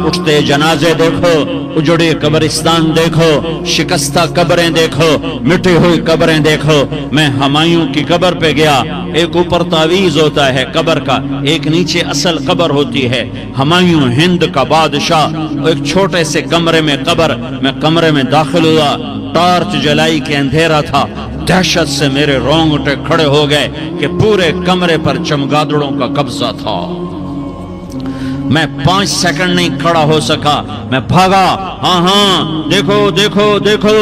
اٹھتے جنازے دیکھو، اجڑے قبرستان دیکھو، شکستہ قبریں دیکھو، مٹی ہوئی قبریں دیکھو۔ میں ہمایوں کی قبر پہ گیا، ایک اوپر تعویذ ہوتا ہے قبر کا، ایک نیچے اصل قبر ہوتی ہے۔ ہمایوں ہند کا بادشاہ، ایک چھوٹے سے کمرے میں قبر، میں کمرے میں داخل ہوا، ٹارچ جلائی کہ اندھیرا تھا، دہشت سے میرے رونگٹے کھڑے ہو گئے کہ پورے کمرے پر چمگادڑوں کا قبضہ تھا۔ میں 5 سیکنڈ نہیں کھڑا ہو سکا، میں بھاگا۔ ہاں دیکھو دیکھو دیکھو،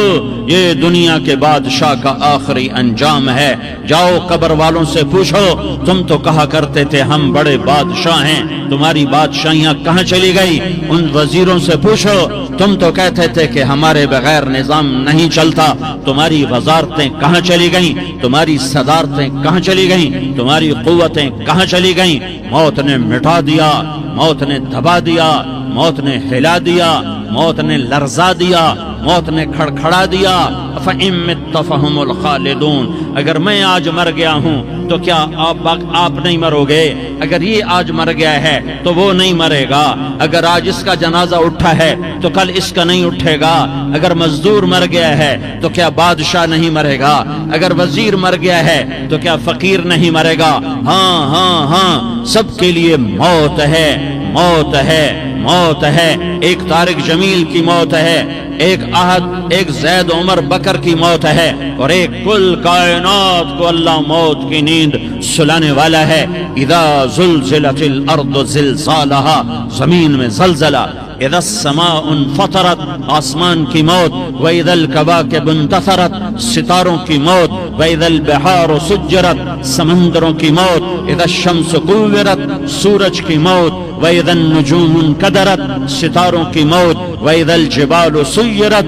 یہ دنیا کے بادشاہ کا آخری انجام ہے۔ جاؤ قبر والوں سے پوچھو، تم تو کہا کرتے تھے ہم بڑے بادشاہ ہیں، تمہاری بادشاہیاں کہاں چلی گئی؟ ان وزیروں سے پوچھو، تم تو کہتے تھے کہ ہمارے بغیر نظام نہیں چلتا، تمہاری وزارتیں کہاں چلی گئیں؟ تمہاری صدارتیں کہاں چلی گئیں؟ تمہاری قوتیں کہاں چلی گئیں؟ موت نے مٹا دیا، موت نے دبا دیا، موت نے ہلا دیا، موت نے لرزا دیا، موت نے کھڑکھڑا دیا۔ فَإِن مِتَّ فَهُمُ الْخَالِدُونَ، اگر میں آج مر گیا ہوں تو کیا آپ نہیں مرو گے؟ اگر یہ آج مر گیا ہے تو وہ نہیں مرے گا۔ اگر آج اس کا جنازہ اٹھا ہے تو کل اس کا نہیں اٹھے گا۔ اگر مزدور مر گیا ہے تو کیا بادشاہ نہیں مرے گا؟ اگر وزیر مر گیا ہے تو کیا فقیر نہیں مرے گا؟ ہاں ہاں ہاں، سب کے لیے موت ہے، موت ہے، موت ہے۔ ایک طارق جمیل کی موت ہے، ایک احد، ایک زید عمر بکر کی موت ہے، اور ایک کل کائنات کو اللہ موت کی نیند سلانے والا ہے۔ اذا زلزلت الارض زلزالہا، زمین میں زلزلہ، اذا السماء انفطرت، آسمان کی موت، واذا الکواکب انتثرت، ستاروں کی موت، واذا البحار سجرت، سمندروں کی موت، اذا الشمس کورت، سورج کی موت، واذا النجوم انکدرت، ستاروں کی موت، واذا الجبال سیرت،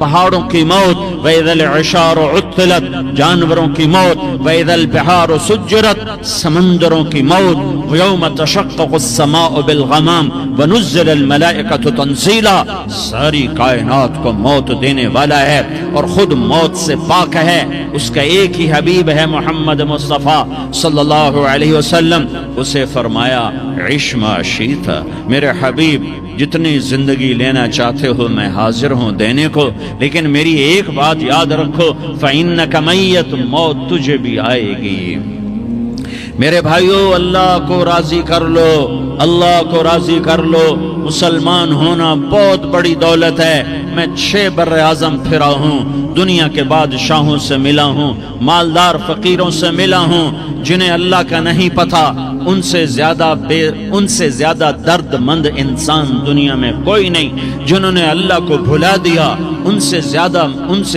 پہاڑوں کی موت، واذا العشار عطلت، جانوروں کی موت، واذا البحار سجرت، سمندروں کی موت، ویوم تشقق السماء بالغمام ونزل الملائکۃ تنزیلا، ساری کائنات کو موت دینے والا ہے اور خود موت سے پاک ہے۔ اس کا ایک ہی حبیب ہے محمد مصطفیٰ صلی اللہ علیہ وسلم، اسے فرمایا عش ما شئت، میرے حبیب جتنی زندگی لینا چاہتے ہو میں حاضر ہوں دینے کو، لیکن میری ایک بات یاد رکھو، فَإِنَّكَ مَيَّتٌ، موت تجھے بھی آئے گی۔ میرے بھائیو، اللہ کو راضی کر لو، اللہ کو راضی کر لو۔ مسلمان ہونا بہت بڑی دولت ہے۔ میں 6 بر اعظم پھرا ہوں، دنیا کے بادشاہوں سے ملا ہوں، مالدار فقیروں سے ملا ہوں، جنہیں اللہ کا نہیں پتہ، ان سے زیادہ درد مند انسان دنیا میں کوئی نہیں۔ جنہوں نے اللہ کو بھلا دیا، ان سے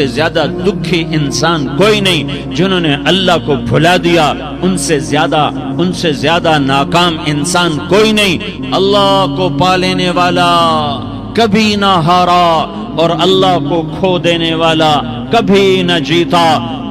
زیادہ دکھی انسان کوئی نہیں۔ جنہوں نے اللہ کو بھلا دیا، ان سے زیادہ ناکام انسان کوئی نہیں۔ اللہ کو پا لینے والا کبھی نہ ہارا، اور اللہ کو کھو دینے والا کبھی نہ جیتا۔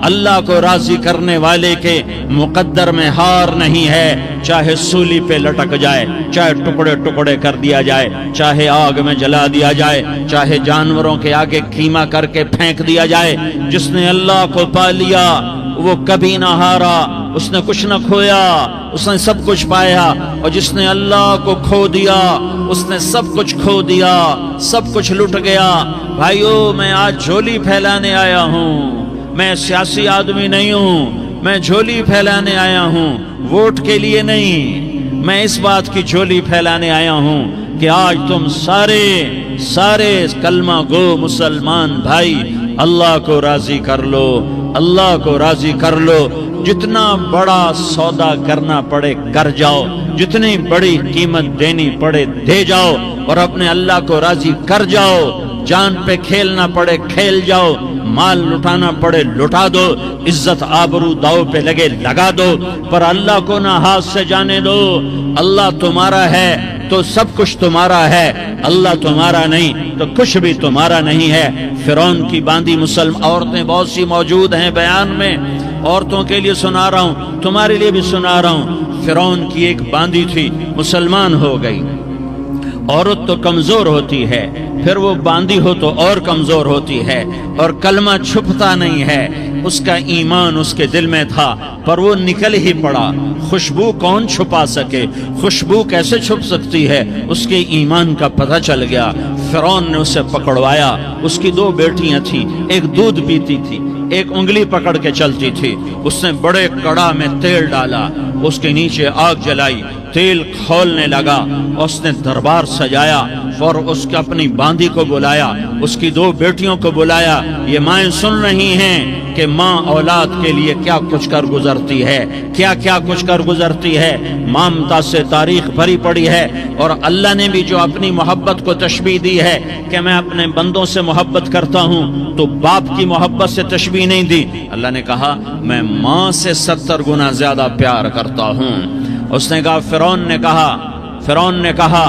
اللہ کو راضی کرنے والے کے مقدر میں ہار نہیں ہے، چاہے سولی پہ لٹک جائے، چاہے ٹکڑے ٹکڑے کر دیا جائے، چاہے آگ میں جلا دیا جائے، چاہے جانوروں کے آگے کیما کر کے پھینک دیا جائے۔ جس نے اللہ کو پا لیا وہ کبھی نہ ہارا، اس نے کچھ نہ کھویا، اس نے سب کچھ پایا۔ اور جس نے اللہ کو کھو دیا اس نے سب کچھ کھو دیا، سب کچھ لٹ گیا۔ بھائیو، میں آج جھولی پھیلانے آیا ہوں، میں سیاسی آدمی نہیں ہوں، میں جھولی پھیلانے آیا ہوں، ووٹ کے لیے نہیں۔ میں اس بات کی جھولی پھیلانے آیا ہوں کہ آج تم سارے کلمہ گو مسلمان بھائی اللہ کو راضی کر لو، اللہ کو راضی کر لو۔ جتنا بڑا سودا کرنا پڑے کر جاؤ، جتنی بڑی قیمت دینی پڑے دے جاؤ، اور اپنے اللہ کو راضی کر جاؤ۔ جان پہ کھیلنا پڑے کھیل جاؤ، مال لٹانا پڑے لٹا دو، عزت آبرو داؤ پہ لگے لگا دو، پر اللہ کو نہ ہاتھ سے جانے دو۔ اللہ تمہارا ہے تو سب کچھ تمہارا ہے، اللہ تمہارا نہیں تو کچھ بھی تمہارا نہیں ہے۔ فرعون کی باندھی مسلم عورتیں بہت سی موجود ہیں بیان میں، عورتوں کے لیے سنا رہا ہوں، تمہارے لیے بھی سنا رہا ہوں۔ فرعون کی ایک باندھی تھی، مسلمان ہو گئی۔ عورت تو کمزور ہوتی ہے، پھر وہ باندھی ہو تو اور کمزور ہوتی ہے، اور کلمہ چھپتا نہیں ہے۔ اس کا ایمان اس کے دل میں تھا پر وہ نکل ہی پڑا. خوشبو کون چھپا سکے؟ خوشبو کیسے چھپ سکتی ہے؟ اس کے ایمان کا پتہ چل گیا. فرعون نے اسے پکڑوایا. اس کی 2 بیٹیاں تھیں، ایک دودھ پیتی تھی، ایک انگلی پکڑ کے چلتی تھی. اس نے بڑے کڑا میں تیل ڈالا، اس کے نیچے آگ جلائی، تیل کھولنے لگا. اس نے دربار سجایا اور اس کے اپنی باندی کو بلایا، اس کی 2 بیٹیوں کو بلایا. یہ مائیں سن رہی ہیں کہ ماں اولاد کے لیے کیا کچھ کر گزرتی ہے، کیا کیا کچھ کر گزرتی ہے. مامتا سے تاریخ بھری پڑی ہے. اور اللہ نے بھی جو اپنی محبت کو تشبیہ دی ہے کہ میں اپنے بندوں سے محبت کرتا ہوں، تو باپ کی محبت سے تشبیہ نہیں دی. اللہ نے کہا میں ماں سے 70 گنا زیادہ پیار کرتا ہوں. اس نے کہا فرعون نے کہا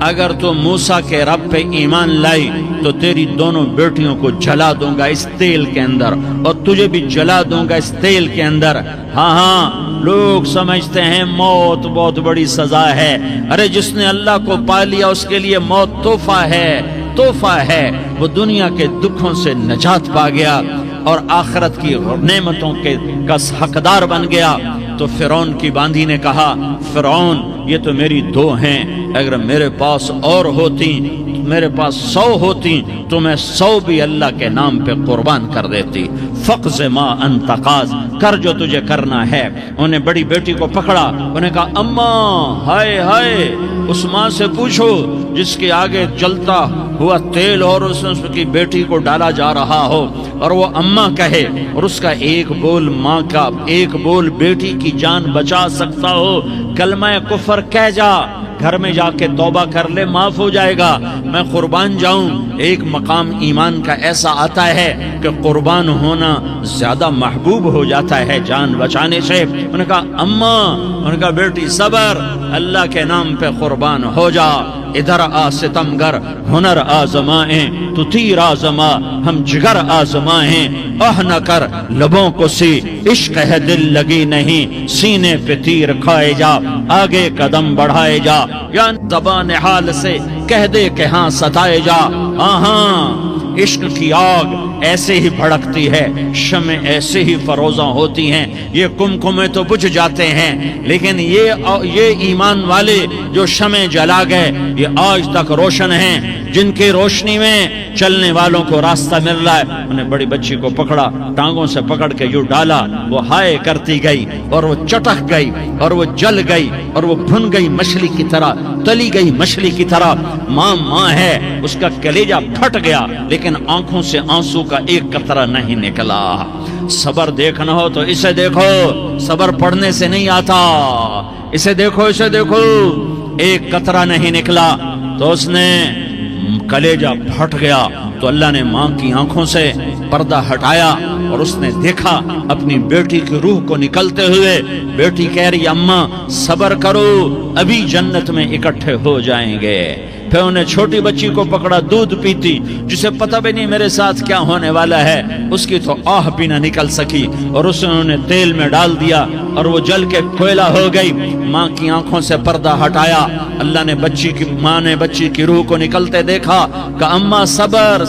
اگر تو موسیٰ کے رب پہ ایمان لائی تو تیری دونوں بیٹیوں کو جلا دوں گا اس تیل کے اندر، اور تجھے بھی جلا دوں گا اس تیل کے اندر. ہاں لوگ سمجھتے ہیں موت بہت بڑی سزا ہے. ارے جس نے اللہ کو پا لیا اس کے لیے موت تحفہ ہے. وہ دنیا کے دکھوں سے نجات پا گیا اور آخرت کی نعمتوں کا حقدار بن گیا. تو فرعون کی باندھی نے کہا فرعون یہ تو میری 2 ہیں، اگر میرے پاس اور ہوتی، میرے پاس 100 ہوتی تو میں 100 بھی اللہ کے نام پہ قربان کر دیتی. فقض ما انت قاض، کر جو تجھے کرنا ہے. انہیں بڑی بیٹی کو پکڑا، انہیں کہا اماں ہائے اس ماں سے پوچھو جس کے آگے جلتا ہوا تیل اور اس کی بیٹی کو ڈالا جا رہا ہو اور وہ اماں کہے اور اس کا ایک بول ماں کا، ایک بول بیٹی کی جان بچا سکتا ہو. کلمہ کفر کہہ جا، گھر میں جا کے توبہ کر لے، معاف ہو جائے گا. میں قربان جاؤں. ایک مقام ایمان کا ایسا آتا ہے کہ قربان ہونا زیادہ محبوب ہو جاتا ہے جان بچانے سے. انہوں نے کہا اماں، انہوں نے کہا بیٹی صبر، اللہ کے نام پہ قربان ہو جا. ادھر آ ستمگر، ہنر آزمائیں تو تیر آزما، ہم جگر آزمائیں اہ نہ کر لبوں کو سی، عشق ہے دل لگی نہیں، سینے پہ تیر کھائے جا، آگے قدم بڑھائے جا، یا زبان حال سے کہہ دے کہ ہاں ستائے جا. ہاں عشق کی آگ ایسے ہی بھڑکتی ہے، شمع ایسے ہی فروزاں ہوتی ہیں. یہ کمکمے تو بجھ جاتے ہیں، لیکن یہ ایمان والے جو شمع جلا گئے یہ آج تک روشن ہیں، جن کی روشنی میں چلنے والوں کو راستہ مل رہا ہے. انہیں بڑی بچی کو پکڑا، ٹانگوں سے پکڑ کے یوں ڈالا، وہ ہائے کرتی گئی اور وہ چٹک گئی اور وہ جل گئی اور وہ بھن گئی مچھلی کی طرح، تلی گئی مچھلی کی طرح. ماں ہے، اس کا کلیجہ پھٹ گیا لیکن آنکھوں سے آنسو کا ایک قطرہ نہیں نکلا. صبر دیکھنا ہو تو اسے دیکھو، صبر پڑھنے سے نہیں آتا. اسے دیکھو، ایک قطرہ نہیں نکلا تو اس نے کلیجہ پھٹ گیا. تو اللہ نے ماں کی آنکھوں سے پردہ ہٹایا اور اس نے دیکھا اپنی بیٹی کی روح کو نکلتے ہوئے. بیٹی کہہ رہی اماں صبر کرو، ابھی جنت میں اکٹھے ہو جائیں گے. پھر انہیں چھوٹی بچی کو پکڑا، دودھ پیتی، جسے پتہ بھی نہیں میرے ساتھ کیا ہونے والا ہے. اس کی تو آہ بھی نہ نکل سکی اور اس نے انہیں تیل میں ڈال دیا اور وہ جل کے کوئلہ ہو گئی. ماں کی آنکھوں سے پردہ ہٹایا. اللہ نے ماں نے بچی کی روح کو نکلتے دیکھا کہ اماں صبر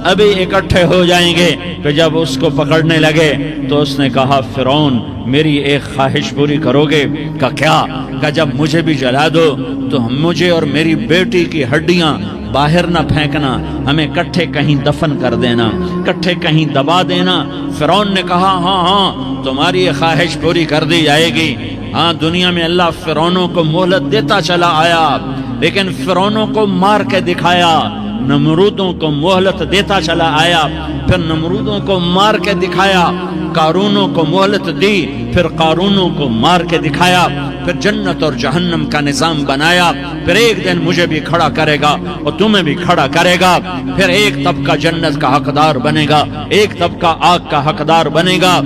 ابھی اکٹھے ہو جائیں گے. پھر جب اس کو پکڑنے لگے تو اس نے کہا فرعون میری ایک خواہش پوری کرو گے؟ کہ کیا؟ کہ جب مجھے بھی جلا دو تو مجھے اور میری بیٹی کی ہڈیاں باہر نہ پھینکنا، ہمیں کٹھے کہیں دفن کر دینا، کٹھے کہیں دبا دینا. فرعون نے کہا ہاں تمہاری یہ خواہش پوری کر دی جائے گی. ہاں دنیا میں اللہ فرعونوں کو مہلت دیتا چلا آیا، لیکن فرعونوں کو مار کے دکھایا. نمرودوں کو مہلت دیتا چلا آیا، پھر نمرودوں کو مار کے دکھایا. قارونوں کو مہلت دی، پھر قارونوں کو مار کے دکھایا. پھر جنت اور جہنم کا نظام بنایا. پھر ایک دن مجھے بھی کھڑا کرے گا اور تمہیں بھی کھڑا کرے گا. پھر ایک طبقہ جنت کا حقدار بنے گا، ایک طبقہ آگ کا حقدار بنے گا.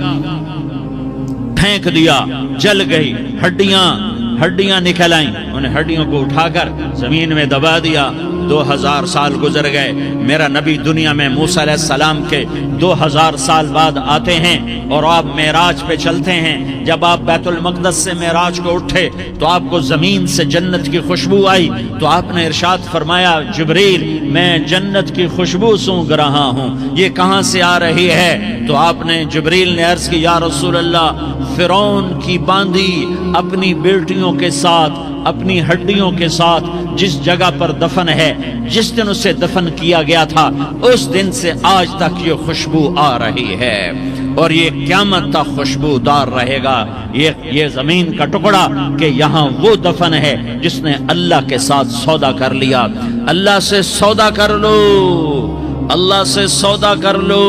پھینک دیا، جل گئی، ہڈیاں نکل آئیں. انہیں ہڈیوں کو اٹھا کر زمین میں دبا دیا. 2000 سال گزر گئے، میرا نبی دنیا میں موسیٰ علیہ السلام کے 2000 سال بعد آتے ہیں اور آپ معراج پہ چلتے ہیں۔ جب آپ بیت المقدس سے معراج کو اٹھے تو آپ کو زمین سے جنت کی خوشبو آئی، تو آپ نے ارشاد فرمایا جبریل میں جنت کی خوشبو سونگھ رہا ہوں، یہ کہاں سے آ رہی ہے؟ تو آپ نے جبریل نے عرض کی یا رسول اللہ، فرعون کی باندھی اپنی بیٹیوں کے ساتھ، اپنی ہڈیوں کے ساتھ جس جگہ پر دفن ہے، جس دن اسے دفن کیا گیا تھا اس دن سے آج تک یہ خوشبو آ رہی ہے، اور یہ قیامت تک خوشبودار رہے گا۔ یہ زمین کا ٹکڑا کہ یہاں وہ دفن ہے جس نے اللہ کے ساتھ سودا کر لیا۔ اللہ سے سودا کر لو، اللہ سے سودا کر لو۔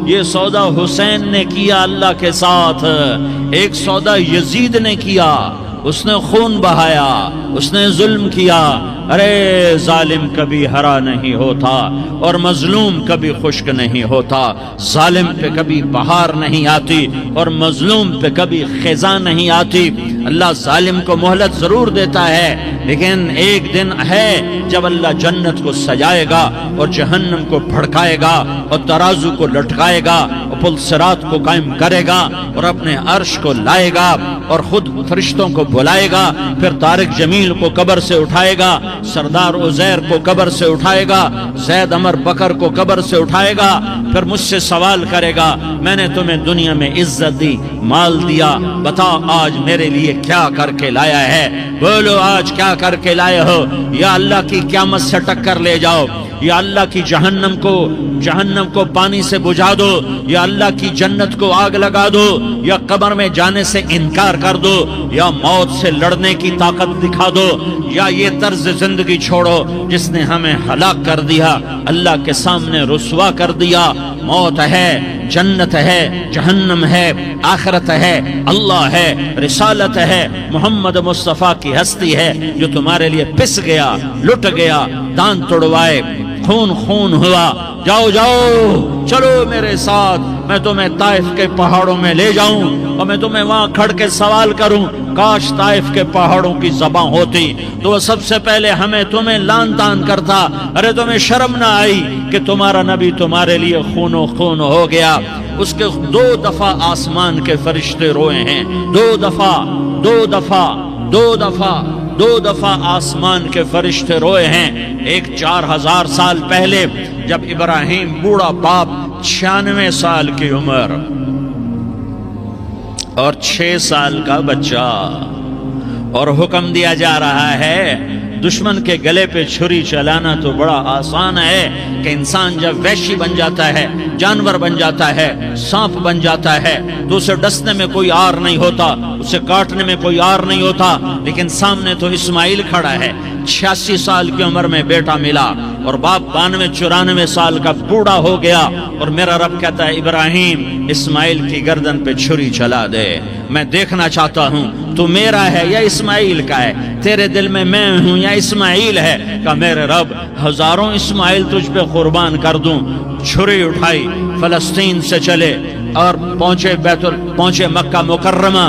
یہ سودا حسین نے کیا اللہ کے ساتھ، ایک سودا یزید نے کیا، اس نے خون بہایا، اس نے ظلم کیا۔ ارے ظالم کبھی ہرا نہیں ہوتا اور مظلوم کبھی خشک نہیں ہوتا، ظالم پہ کبھی بہار نہیں آتی اور مظلوم پہ کبھی خزاں نہیں آتی۔ اللہ ظالم کو مہلت ضرور دیتا ہے، لیکن ایک دن ہے جب اللہ جنت کو سجائے گا اور جہنم کو بھڑکائے گا اور ترازو کو لٹکائے گا اور پل صراط کو قائم کرے گا اور اپنے عرش کو لائے گا اور خود فرشتوں کو بلائے گا، پھر طارق جمیل کو قبر سے اٹھائے گا، سردار عزیر کو قبر سے اٹھائے گا، زید عمر بکر کو قبر سے اٹھائے گا، پھر مجھ سے سوال کرے گا میں نے تمہیں دنیا میں عزت دی، مال دیا، بتا آج میرے لیے کیا کر کے لایا ہے؟ بولو آج کیا کر کے لائے ہو؟ یا اللہ کی قیامت سے ٹکر لے جاؤ، یا اللہ کی جہنم کو پانی سے بجھا دو، یا اللہ کی جنت کو آگ لگا دو، یا قبر میں جانے سے انکار کر دو، یا موت سے لڑنے کی طاقت دکھا دو، یا یہ طرز زندگی چھوڑو جس نے ہمیں ہلاک کر دیا، اللہ کے سامنے رسوا کر دیا۔ موت ہے، جنت ہے، جہنم ہے، آخرت ہے، اللہ ہے، رسالت ہے، محمد مصطفیٰ کی ہستی ہے جو تمہارے لیے پس گیا، لٹ گیا، دان توڑوائے، خون ہوا۔ جاؤ جاؤ چلو میرے ساتھ، میں تمہیں طائف کے پہاڑوں میں لے جاؤں اور میں تمہیں وہاں کھڑ کے سوال کروں۔ کاش طائف کے پہاڑوں کی زبان ہوتی تو وہ سب سے پہلے تمہیں لان تان کرتا۔ ارے تمہیں شرم نہ آئی کہ تمہارا نبی تمہارے لیے خون و خون ہو گیا؟ اس کے 2 دفعہ آسمان کے فرشتے روئے ہیں، 2 دفعہ آسمان کے فرشتے روئے ہیں۔ ایک 4000 سال پہلے جب ابراہیم بوڑھا باپ، 96 سال کی عمر اور 6 سال کا بچہ، اور حکم دیا جا رہا ہے دشمن کے گلے پہ چھری چلانا تو بڑا آسان ہے کہ انسان جب وحشی بن جاتا ہے، جانور بن جاتا ہے، سانپ بن جاتا ہے تو اسے ڈسنے میں کوئی آر نہیں ہوتا، اسے کاٹنے میں کوئی آر نہیں ہوتا، لیکن سامنے تو اسماعیل کھڑا ہے، 86 سال کی عمر میں بیٹا ملا اور باپ 92-94 سال کا بوڑھا ہو گیا، اور میرا رب کہتا ہے ابراہیم اسماعیل کی گردن پہ چھری چلا دے، میں دیکھنا چاہتا ہوں تو میرا ہے یا اسماعیل کا ہے، تیرے دل میں میں ہوں یا اسماعیل ہے؟ کہ میرے رب ہزاروں اسماعیل تجھ پہ قربان کر دوں۔ چھری اٹھائی، فلسطین سے چلے اور پہنچے مکہ مکرمہ،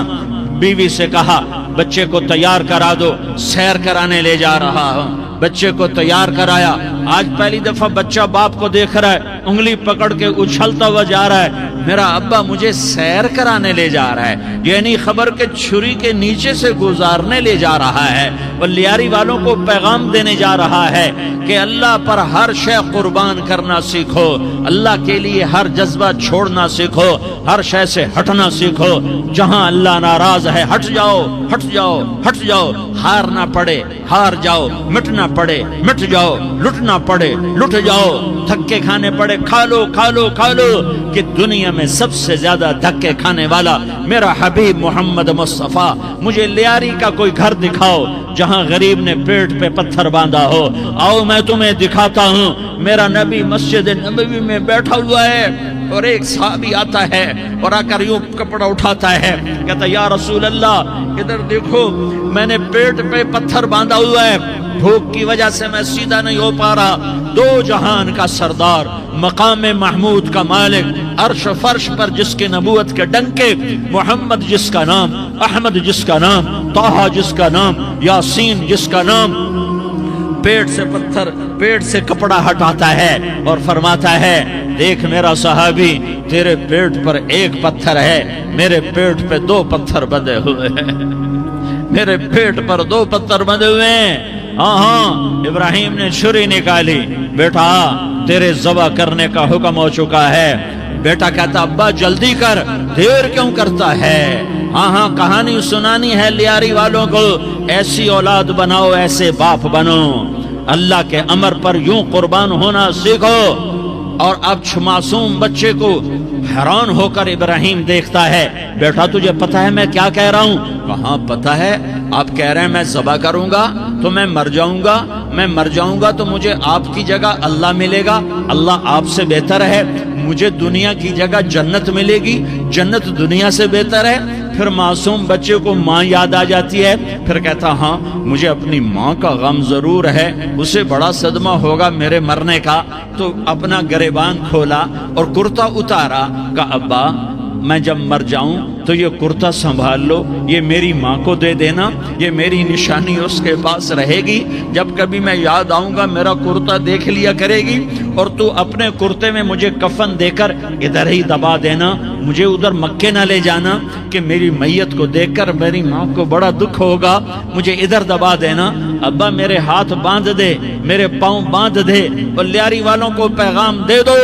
بیوی سے کہا بچے کو تیار کرا دو، سیر کرانے لے جا رہا ہوں۔ بچے کو تیار کرایا، آج پہلی دفعہ بچہ باپ کو دیکھ رہا ہے، انگلی پکڑ کے اچھلتا ہوا جا رہا ہے، میرا ابا مجھے سیر کرانے لے جا رہا ہے، یہ نہیں خبر کہ چھری کے نیچے سے گزارنے لے جا رہا ہے، اور لیاری والوں کو پیغام دینے جا رہا ہے کہ اللہ پر ہر شے قربان کرنا سیکھو، اللہ کے لیے ہر جذبہ چھوڑنا سیکھو، ہر شے سے ہٹنا سیکھو، جہاں اللہ ناراض ہے ہٹ جاؤ، ہٹ جاؤ، ہٹ جاؤ، ہارنا پڑے ہار جاؤ، مٹنا پڑے مٹ جاؤ، لٹنا پڑے لٹ جاؤ، دھکے کھانے پڑے کھا لو کھا لو کھا لو، کہ دنیا میں سب سے زیادہ دھکے کھانے والا میرا حبیب محمد مصطفیٰ۔ مجھے لیاری کا کوئی گھر دکھاؤ جہاں غریب نے پیٹ پہ پتھر باندھا ہو، آؤ میں تمہیں دکھاتا ہوں۔ میرا نبی مسجد نبوی میں بیٹھا ہوا ہے اور ایک صحابی آتا ہے اور آ کر یوں کپڑا اٹھاتا ہے، کہتا یا رسول اللہ ادھر دیکھو، میں نے پیٹ پہ پتھر باندھا ہوا ہے، بھوک کی وجہ سے میں سیدھا نہیں ہو پا رہا۔ 2 جہان کا سردار، مقام محمود کا مالک، عرش فرش پر جس کی نبوت کے ڈنکے، محمد جس کا نام، احمد جس کا نام، طٰہٰ جس کا نام، یاسین جس کا نام، پیٹ سے پتھر، پیٹ سے کپڑا ہٹاتا ہے اور فرماتا ہے دیکھ میرا صحابی، تیرے پیٹ پر ایک پتھر ہے، میرے پیٹ پہ 2 پتھر بندھے ہوئے ہیں، میرے پیٹ پر 2 پتھر بندھے ہوئے ہیں۔ ہاں ابراہیم نے چھری نکالی، بیٹا تیرے ذبح کرنے کا حکم ہو چکا ہے۔ بیٹا کہتا ابا جلدی کر، دیر کیوں کرتا ہے؟ ہاں کہانی سنانی ہے لیاری والوں کو، ایسی اولاد بناؤ، ایسے باپ بنو، اللہ کے امر پر یوں قربان ہونا سیکھو۔ اور اب معصوم بچے کو حیران ہو کر ابراہیم دیکھتا ہے، بیٹا تجھے پتا ہے میں کیا کہہ رہا ہوں؟ کہاں پتا ہے، آپ کہہ رہے ہیں میں ذبح کروں گا تو میں مر جاؤں گا، میں مر جاؤں گا تو مجھے آپ کی جگہ اللہ ملے گا، اللہ آپ سے بہتر ہے، مجھے دنیا کی جگہ جنت ملے گی، جنت دنیا سے بہتر ہے۔ پھر معصوم بچے کو ماں یاد آ جاتی ہے، پھر کہتا ہاں مجھے اپنی ماں کا غم ضرور ہے، اسے بڑا صدمہ ہوگا میرے مرنے کا۔ تو اپنا گریبان کھولا اور کرتا اتارا، کہا ابا میں جب مر جاؤں تو یہ کرتا سنبھال لو، یہ میری ماں کو دے دینا، یہ میری نشانی اس کے پاس رہے گی، جب کبھی میں یاد آؤں گا میرا کرتا دیکھ لیا کرے گی، اور تو اپنے کرتے میں مجھے کفن دے کر ادھر ہی دبا دینا، مجھے ادھر مکے نہ لے جانا کہ میری میت کو دیکھ کر میری ماں کو بڑا دکھ ہوگا، مجھے ادھر دبا دینا۔ ابا میرے ہاتھ باندھ دے، میرے پاؤں باندھ دے، اور لیاری والوں کو پیغام دے دو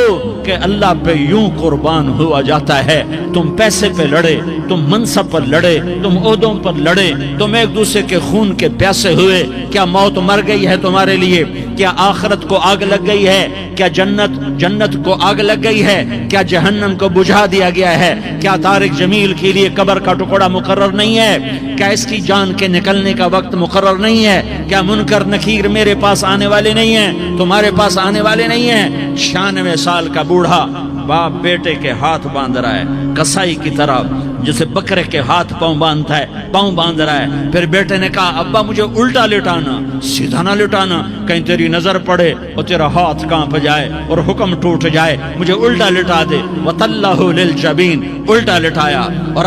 کہ اللہ پہ یوں قربان ہوا جاتا ہے۔ تم پیسے پہ لڑے، تم منصب پر لڑے، تم عہدوں پر لڑے، تم ایک دوسرے کے خون کے پیاسے ہوئے، کیا موت مر گئی ہے تمہارے لیے؟ کیا آخرت کو آگ لگ گئی ہے؟ کیا جنت کو آگ لگ گئی ہے؟ کیا جہنم کو بجھا دیا گیا ہے؟ کیا طارق جمیل کے لیے قبر کا ٹکڑا مقرر نہیں ہے؟ کیا اس کی جان کے نکلنے کا وقت مقرر نہیں ہے؟ کیا منکر نکیر میرے پاس آنے والے نہیں ہیں، تمہارے پاس آنے والے نہیں ہیں؟ 96 سال کا بوڑھا باپ بیٹے کے ہاتھ باندھ رہا ہے کسائی کی طرح، جسے بکرے کے ہاتھ پاؤں باندھتا ہے، پاؤں باندھ رہا ہے۔ پھر بیٹے نے کہا ابا مجھے الٹا لٹانا، سیدھا نہ لٹانا، کہیں تیری نظر پڑے اور تیرا ہاتھ کانپ جائے اور حکم ٹوٹ جائے، مجھے الٹا لٹا دے۔ وَتَلَّهُ لِلْجَبِينِ، الٹا لٹایا اور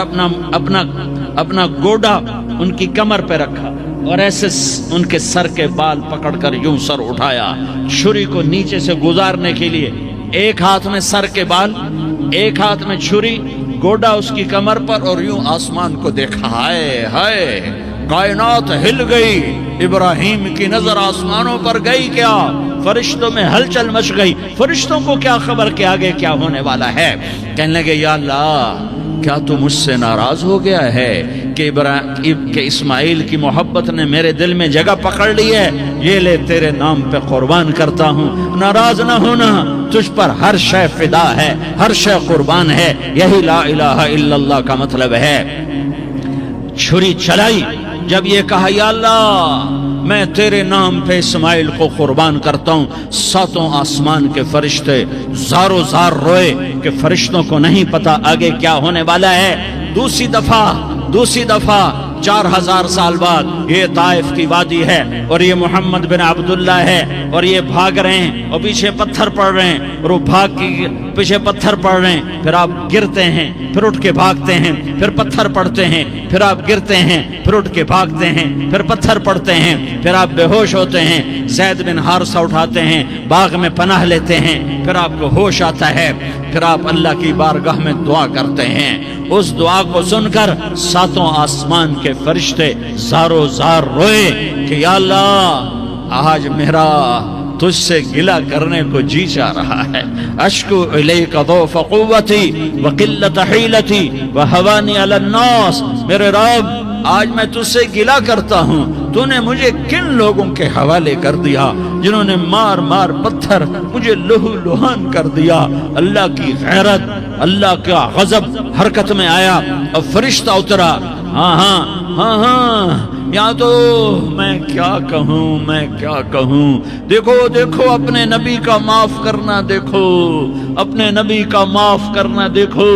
اپنا گوڈا ان کی کمر پہ رکھا اور ایسے ان کے سر کے بال پکڑ کر یوں سر اٹھایا، چھری کو نیچے سے گزارنے کے لیے، ایک ہاتھ میں سر کے بال، ایک ہاتھ میں چھری، گوڈا اس کی کمر پر، اور یوں آسمان کو دیکھا۔ ہائے ہائے، کائنات ہل گئی، ابراہیم کی نظر آسمانوں پر گئی، کیا فرشتوں میں ہلچل مچ گئی، فرشتوں کو کیا خبر کہ آگے کیا ہونے والا ہے۔ کہنے لگے یا اللہ کیا تو مجھ سے ناراض ہو گیا ہے کہ اسماعیل کی محبت نے میرے دل میں جگہ پکڑ لی ہے؟ یہ لے تیرے نام پہ قربان کرتا ہوں، ناراض نہ ہونا، تجھ پر ہر شے فدا ہے، ہر شے قربان ہے، یہی لا الہ الا اللہ کا مطلب ہے۔ چھری چلائی، جب یہ کہا یا اللہ میں تیرے نام پہ اسماعیل کو قربان کرتا ہوں، 7 آسمان کے فرشتے زارو زار روئے کہ فرشتوں کو نہیں پتا آگے کیا ہونے والا ہے۔ دوسری دفعہ 4000 سال بعد یہ طائف کی وادی ہے اور یہ محمد بن عبداللہ ہے اور یہ بھاگ رہے ہیں اور پیچھے پتھر پڑ رہے ہیں اور وہ بھاگ کے پیچھے پتھر پڑ رہے ہیں، پھر آپ گرتے ہیں، پھر اٹھ کے بھاگتے ہیں، پھر پتھر پڑتے ہیں، پھر آپ گرتے ہیں، پھر اٹھ کے بھاگتے ہیں، پھر پتھر پڑتے ہیں، پھر آپ بے ہوش ہوتے ہیں، زید بن حارثہ اٹھاتے ہیں، باغ میں پناہ لیتے ہیں، پھر آپ کو ہوش آتا ہے، پھر آپ اللہ کی بارگاہ میں دعا کرتے ہیں۔ اس دعا کو سن کر 7 آسمان کے فرشتے زارو زار روئے کہ یا اللہ آج میرا تجھ سے گلہ کرنے کو جی چاہ رہا ہے، اشکو الیک ضعف قوتی وقلت حیلتی وہوانی علی الناس، میرے رب آج میں تجھ سے گلہ کرتا ہوں، تو نے مجھے کن لوگوں کے حوالے کر دیا جنہوں نے مار مار پتھر مجھے لہو لہان کر دیا۔ اللہ کی غیرت، اللہ کا غضب حرکت میں آیا اور فرشتہ اترا۔ ہاں یا تو میں کیا کہوں، دیکھو اپنے نبی کا معاف کرنا، دیکھو اپنے نبی کا معاف کرنا، دیکھو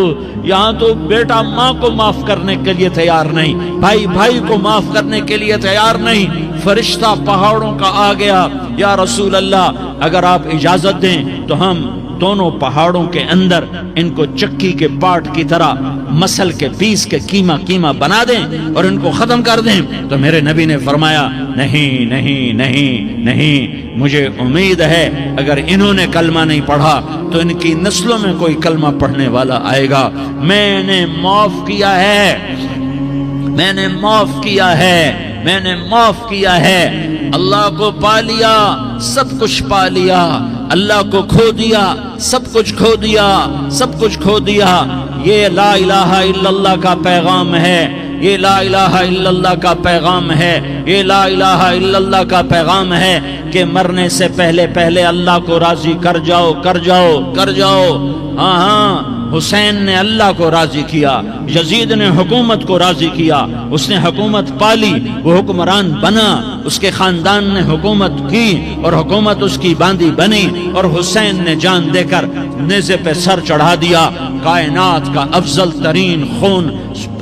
یہاں تو بیٹا ماں کو معاف کرنے کے لیے تیار نہیں، بھائی کو معاف کرنے کے لیے تیار نہیں۔ فرشتہ پہاڑوں کا آ گیا، یا رسول اللہ اگر آپ اجازت دیں تو ہم دونوں پہاڑوں کے اندر ان کو چکی کے پاٹ کی طرح مسل کے پیس کے کیما کیما بنا دیں اور ان کو ختم کر دیں. تو میرے نبی نے فرمایا نہیں نہیں نہیں نہیں، مجھے امید ہے اگر انہوں نے کلمہ نہیں پڑھا تو ان کی نسلوں میں کوئی کلمہ پڑھنے والا آئے گا. میں نے معاف کیا ہے، میں نے معاف کیا ہے، میں نے معاف کیا ہے. اللہ کو پا لیا سب کچھ پا لیا، اللہ کو کھو دیا سب کچھ کھو دیا، سب کچھ کھو دیا. یہ لا الہ الا اللہ کا پیغام ہے، یہ لا الہ الا اللہ کا پیغام ہے، یہ لا الہ الا اللہ کا پیغام ہے کہ مرنے سے پہلے پہلے اللہ کو راضی کر جاؤ کر جاؤ کر جاؤ. ہاں ہاں، حسین نے اللہ کو راضی کیا، یزید نے حکومت کو راضی کیا، اس نے حکومت پالی، وہ حکمران بنا، اس کے خاندان نے حکومت کی اور حکومت اس کی باندھی بنی، اور حسین نے جان دے کر نیزے پہ سر چڑھا دیا. کائنات کا افضل ترین خون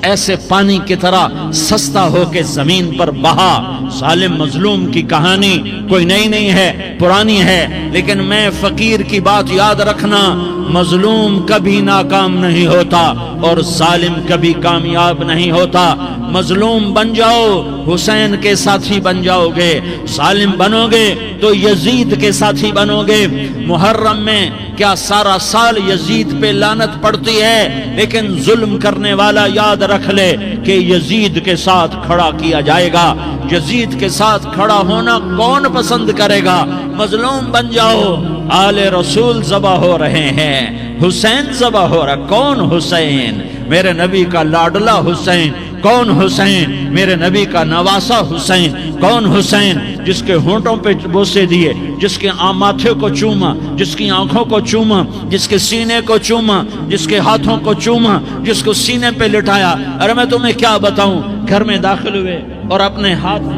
ایسے پانی کی طرح سستا ہو کے زمین پر بہا. ظالم مظلوم کی کہانی کوئی نئی نہیں ہے، پرانی ہے، لیکن میں فقیر کی بات یاد رکھنا، مظلوم کبھی ناکام نہیں ہوتا اور ظالم کبھی کامیاب نہیں ہوتا. مظلوم بن جاؤ حسین کے ساتھی بن جاؤ گے، ظالم بنو گے تو یزید کے ساتھی بنو گے. محرم میں کیا سارا سال یزید پہ لعنت پڑتی ہے، لیکن ظلم کرنے والا یاد رکھ لے کہ یزید کے ساتھ کھڑا کیا جائے گا. یزید کے ساتھ کھڑا ہونا کون پسند کرے گا؟ مظلوم بن جاؤ. آل رسول ذبح ہو رہے ہیں، حسین ذبح ہو رہا. کون حسین؟ میرے نبی کا لاڈلا حسین. کون حسین؟ میرے نبی کا نواسا حسین. کون حسین؟ جس کے ہونٹوں پہ بوسے دیے، جس کے ماتھے کو چوما، جس کی آنکھوں کو چوما، جس کے سینے کو چوما، جس کے ہاتھوں کو چوما، جس کو سینے پہ لٹایا. ارے میں تمہیں کیا بتاؤں، گھر میں داخل ہوئے اور اپنے ہاتھ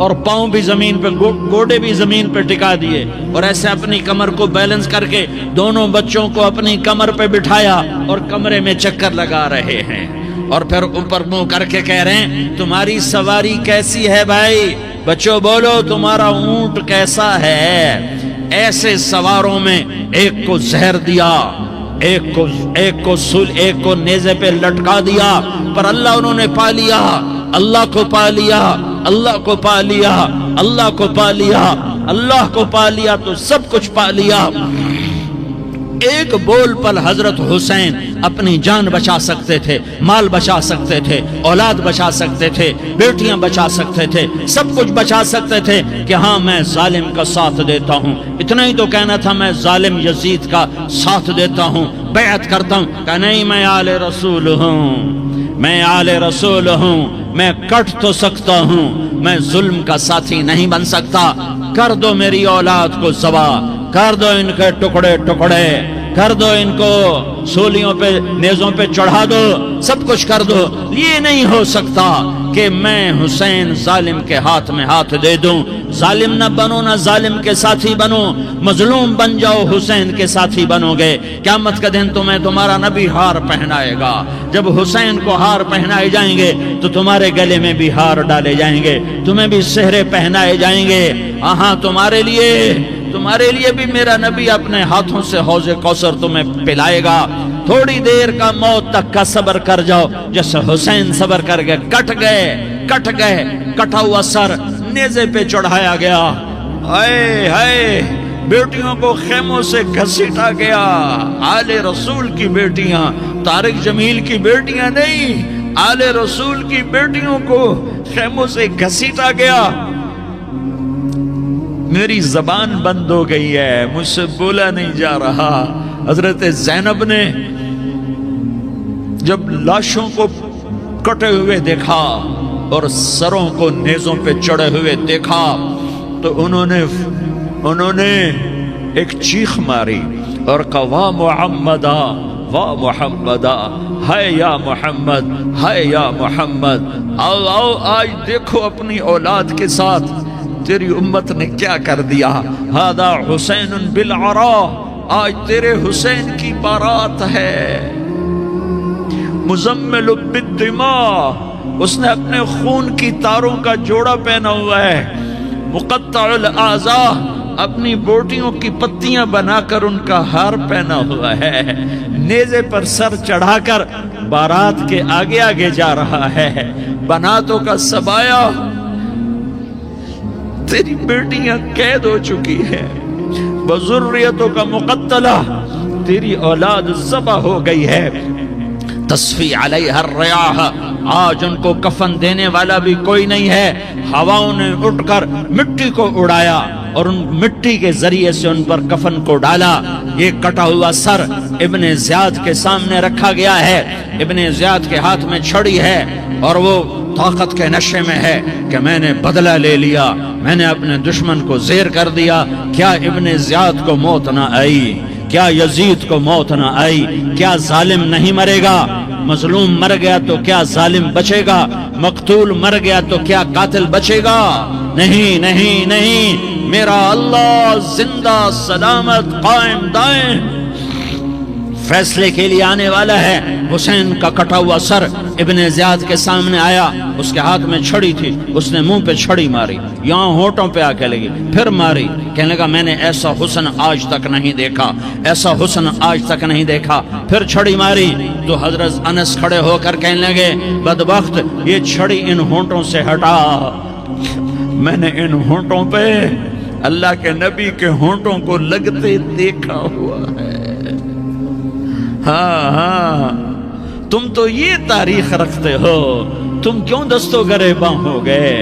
اور پاؤں بھی زمین پہ، گوڑے بھی زمین پہ ٹکا دیے، اور ایسے اپنی کمر کو بیلنس کر کے دونوں بچوں کو اپنی کمر پہ بٹھایا اور کمرے میں چکر لگا رہے ہیں. اور پھر اوپر منہ کر کے کہہ رہے ہیں تمہاری سواری کیسی ہے بھائی؟ بچوں بولو تمہارا اونٹ کیسا ہے؟ ایسے سواروں میں ایک کو زہر دیا، ایک کو نیزے پہ لٹکا دیا، پر اللہ انہوں نے پا لیا، اللہ کو پا لیا، اللہ کو پا لیا، اللہ کو پا لیا، اللہ کو پا لیا تو سب کچھ پا لیا. ایک بول پر حضرت حسین اپنی جان بچا سکتے تھے، مال بچا سکتے تھے، اولاد بچا سکتے تھے، بیٹیاں بچا سکتے تھے، سب کچھ بچا سکتے تھے کہ ہاں میں ظالم کا ساتھ دیتا ہوں. اتنا ہی تو کہنا تھا میں ظالم یزید کا ساتھ دیتا ہوں، بیعت کرتا ہوں. کہ نہیں، میں آل رسول ہوں، میں آل رسول ہوں، میں کٹ تو سکتا ہوں، میں ظلم کا ساتھی نہیں بن سکتا. کر دو میری اولاد کو ذبح، کر دو ان کے ٹکڑے ٹکڑے، کر دو ان کو سولیوں پہ نیزوں پہ چڑھا دو، سب کچھ کر دو. یہ نہیں ہو سکتا کہ میں حسین ظالم کے ہاتھ میں ہاتھ دے دوں. ظالم نہ بنو، نہ ظالم کے ساتھی بنو، مظلوم بن جاؤ، حسین کے ساتھی بنو گے. قیامت کا دن تمہیں تمہارا نبی ہار پہنائے گا. جب حسین کو ہار پہنائے جائیں گے تو تمہارے گلے میں بھی ہار ڈالے جائیں گے، تمہیں بھی سہرے پہنائے جائیں گے. ہاں تمہارے لیے بھی میرا نبی اپنے ہاتھوں سے حوض کوثر تمہیں پلائے گا. تھوڑی دیر کا موت تک کا صبر کر جاؤ جیسے حسین صبر کر گئے. کٹ گئے، کٹا ہوا سر نیزے پہ چڑھایا گیا. ہائے ہائے، بیٹیوں کو خیموں سے گھسیٹا گیا. آل رسول کی بیٹیاں، طارق جمیل کی بیٹیاں نہیں، آل رسول کی بیٹیوں کو خیموں سے گھسیٹا گیا. میری زبان بند ہو گئی ہے، مجھ سے بولا نہیں جا رہا. حضرت زینب نے جب لاشوں کو کٹے ہوئے دیکھا اور سروں کو نیزوں پہ چڑھے ہوئے دیکھا تو انہوں نے ایک چیخ ماری اور کہا واہ محمدہ، واہ محمدہ، ہائے یا محمد، ہائے یا محمد. آؤ آج دیکھو اپنی اولاد کے ساتھ تیری امت نے کیا کر دیا. ہذا حسین بالعراء، آج تیرے حسین کی بارات ہے. مزمل بالدماء، اس نے اپنے خون کی تاروں کا جوڑا پہنا ہوا ہے. مقطع الاعضاء، اپنی بوٹیوں کی پتیاں بنا کر ان کا ہار پہنا ہوا ہے، نیزے پر سر چڑھا کر بارات کے آگے آگے جا رہا ہے۔ بناتوں کا سبایا، تیری بیٹیاں قید ہو چکی ہے، بذریتوں کا مقتلہ، تیری اولاد ذبح ہو گئی ہے۔ تصفی علیہ الریاح، آج ان کو کفن دینے والا بھی کوئی نہیں ہے۔ ہواؤں نے اٹھ کر مٹی کو اڑایا اور ان مٹی کے ذریعے سے ان پر کفن کو ڈالا۔ یہ کٹا ہوا سر ابن زیاد کے سامنے رکھا گیا ہے، ابن زیاد کے ہاتھ میں چھڑی ہے اور وہ طاقت کے نشے میں ہے کہ میں نے بدلہ لے لیا، میں نے اپنے دشمن کو زیر کر دیا۔ کیا ابن زیاد کو موت نہ آئی؟ کیا یزید کو موت نہ آئی؟ کیا ظالم نہیں مرے گا؟ مظلوم مر گیا تو کیا ظالم بچے گا؟ مقتول مر گیا تو کیا قاتل بچے گا؟ نہیں نہیں نہیں، میرا اللہ زندہ سلامت قائم دائم فیصلے کے لیے آنے والا ہے۔ حسین کا کٹا ہوا سر ابن زیاد کے سامنے آیا، اس کے ہاتھ میں چھڑی تھی، اس نے منہ پہ چھڑی ماری، یہاں ہونٹوں پہ آ کے لگی، پھر ماری، کہنے لگا میں نے ایسا حسن آج تک نہیں دیکھا، ایسا حسن آج تک نہیں دیکھا، پھر چھڑی ماری تو حضرت انس کھڑے ہو کر کہنے لگے بدبخت، یہ چھڑی ان ہونٹوں سے ہٹا، میں نے ان ہونٹوں پہ اللہ کے نبی کے ہونٹوں کو لگتے دیکھا ہوا ہے۔ ہاں ہاں، تم تو یہ تاریخ رکھتے ہو، تم کیوں دستوں گریباں ہو گئے؟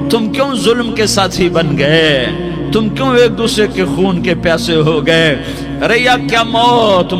تم کیوں ظلم کے ساتھی بن گئے؟ تم کیوں ایک دوسرے کے خون کے پیاسے ہو گئے؟ ارے یا کیا موت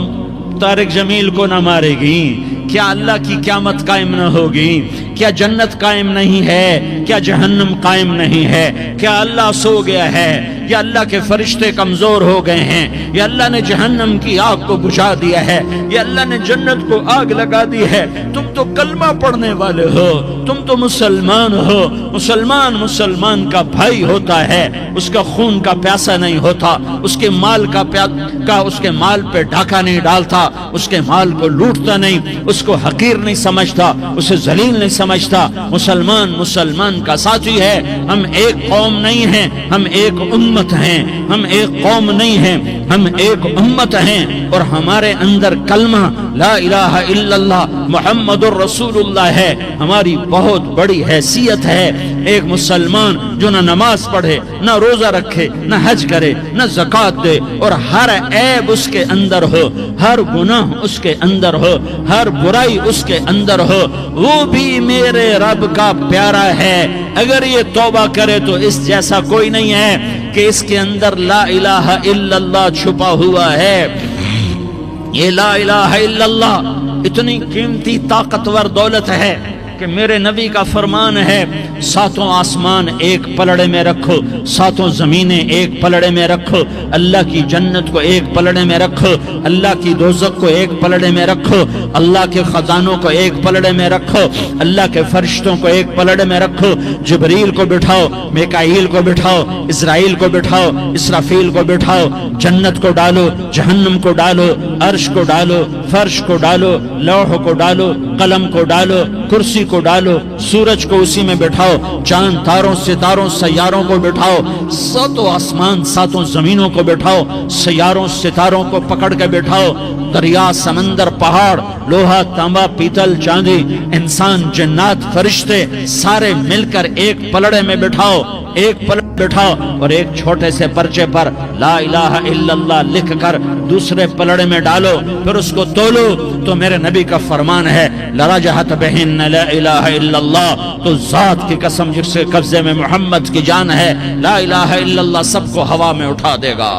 طارق جمیل کو نہ مارے گی؟ کیا اللہ کی قیامت قائم نہ ہوگی؟ کیا جنت قائم نہیں ہے؟ کیا جہنم قائم نہیں ہے؟ کیا اللہ سو گیا ہے؟ یا اللہ کے فرشتے کمزور ہو گئے ہیں؟ یا اللہ نے جہنم کی آگ کو بجھا دیا ہے؟ یا اللہ نے جنت کو آگ لگا دی ہے؟ تم تو کلمہ پڑھنے والے ہو، تم تو مسلمان ہو۔ مسلمان کا بھائی ہوتا ہے، اس کا خون کا پیاسا نہیں ہوتا، اس کے مال اس کے مال پہ ڈاکہ نہیں ڈالتا، اس کے مال کو لوٹتا نہیں، اس کو حقیر نہیں سمجھتا، اسے ذلیل نہیں سمجھتا۔ مسلمان کا ساتھی ہے۔ ہم ایک قوم نہیں ہیں، ہم ایک امت ہیں، ہم ایک قوم نہیں ہیں، ہم ایک امت ہیں، اور ہمارے اندر کلمہ لا الہ الا اللہ محمد الرسول اللہ ہے۔ ہماری بہت بڑی حیثیت ہے۔ ایک مسلمان جو نہ نماز پڑھے، نہ روزہ رکھے، نہ حج کرے، نہ زکوٰۃ دے، اور ہر عیب اس کے اندر ہو، ہر گناہ اس کے اندر ہو، ہر برائی اس کے اندر ہو، وہ بھی میرے رب کا پیارا ہے۔ اگر یہ توبہ کرے تو اس جیسا کوئی نہیں ہے کہ اس کے اندر لا الہ الا اللہ چھپا ہوا ہے۔ یہ لا الہ الا اللہ اتنی قیمتی طاقتور دولت ہے کہ میرے نبی کا فرمان ہے، ساتوں آسمان ایک پلڑے میں رکھو، ساتوں زمینیں ایک پلڑے میں رکھو، اللہ کی جنت کو ایک پلڑے میں رکھو، اللہ کی دوزخ کو ایک پلڑے میں رکھو، اللہ کے خزانوں کو ایک پلڑے میں رکھو، اللہ کے فرشتوں کو ایک پلڑے میں رکھو، جبریل کو بٹھاؤ، میکائیل کو بٹھاؤ، اسرائیل کو بٹھاؤ، اسرافیل کو بٹھاؤ، جنت کو ڈالو، جہنم کو ڈالو، عرش کو ڈالو، فرش کو ڈالو، لوح کو ڈالو، قلم کو ڈالو، کرسی کو ڈالو، سورج کو اسی میں بٹھاؤ، چاند تاروں ستاروں سیاروں کو بٹھاؤ، ساتوں آسمان ساتوں زمینوں کو بٹھاؤ، سیاروں ستاروں کو پکڑ کے بٹھاؤ، دریا سمندر پہاڑ لوہا تانبا پیتل چاندی انسان جنات فرشتے سارے مل کر ایک پلڑے میں بٹھاؤ، ایک پلڑے بٹھاؤ، اور ایک چھوٹے سے پرچے پر لا الہ الا اللہ لکھ کر دوسرے پلڑے میں ڈالو، پھر اس کو تولو تو میرے نبی کا فرمان ہے لرجحت بہن لا الہ الا اللہ، تو ذات کی قسم جس کے قبضے میں محمد کی جان ہے، لا الہ الا اللہ سب کو ہوا میں اٹھا دے گا۔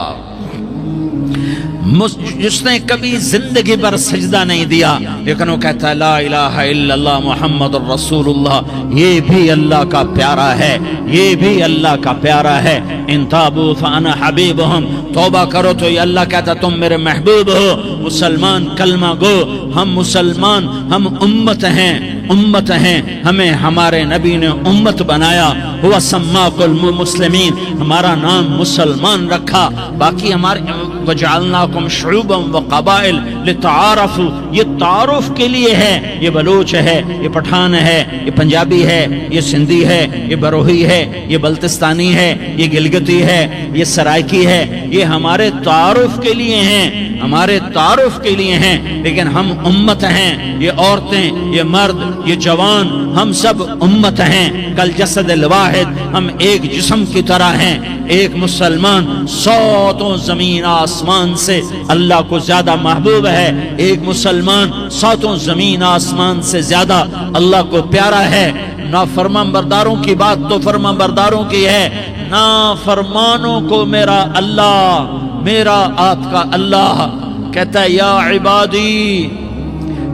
جس نے کبھی زندگی پر سجدہ نہیں دیا لیکن وہ کہتا ہے لا الہ الا اللہ محمد الرسول اللہ، یہ بھی اللہ کا پیارا ہے، یہ بھی اللہ کا پیارا ہے۔ ان تابوا فانا حبیبہم، توبہ کرو تو یہ اللہ کہتا تم میرے محبوب ہو۔ مسلمان کلمہ گو، ہم مسلمان، ہم امت ہیں، امت ہیں، ہمیں ہمارے نبی نے امت بنایا، ہوا سماکم المسلمین، ہمارا نام مسلمان رکھا، باقی ہمارے وجعلناکم شعوبا والقبائل لتعارفوا، یہ تعارف کے لیے ہے، یہ بلوچ ہے، یہ پٹھان ہے، یہ پنجابی ہے، یہ سندھی ہے، یہ بروہی ہے، یہ بلتستانی ہے، یہ گلگتی ہے، یہ سرائکی ہے، یہ ہمارے تعارف کے لیے ہیں، ہمارے تعارف کے لیے ہیں، لیکن ہم امت ہیں، یہ عورتیں، یہ مرد، یہ جوان، ہم سب امت ہیں، کل جسد الواحد، ہم ایک جسم کی طرح ہیں۔ ایک مسلمان ساتوں زمین آسمان سے اللہ کو زیادہ محبوب ہے، ایک مسلمان ساتوں زمین آسمان سے زیادہ اللہ کو پیارا ہے۔ نافرمان برداروں کی بات تو فرمان برداروں کی ہے، نافرمانوں کو میرا اللہ، میرا آپ کا اللہ کہتا ہے یا عبادی،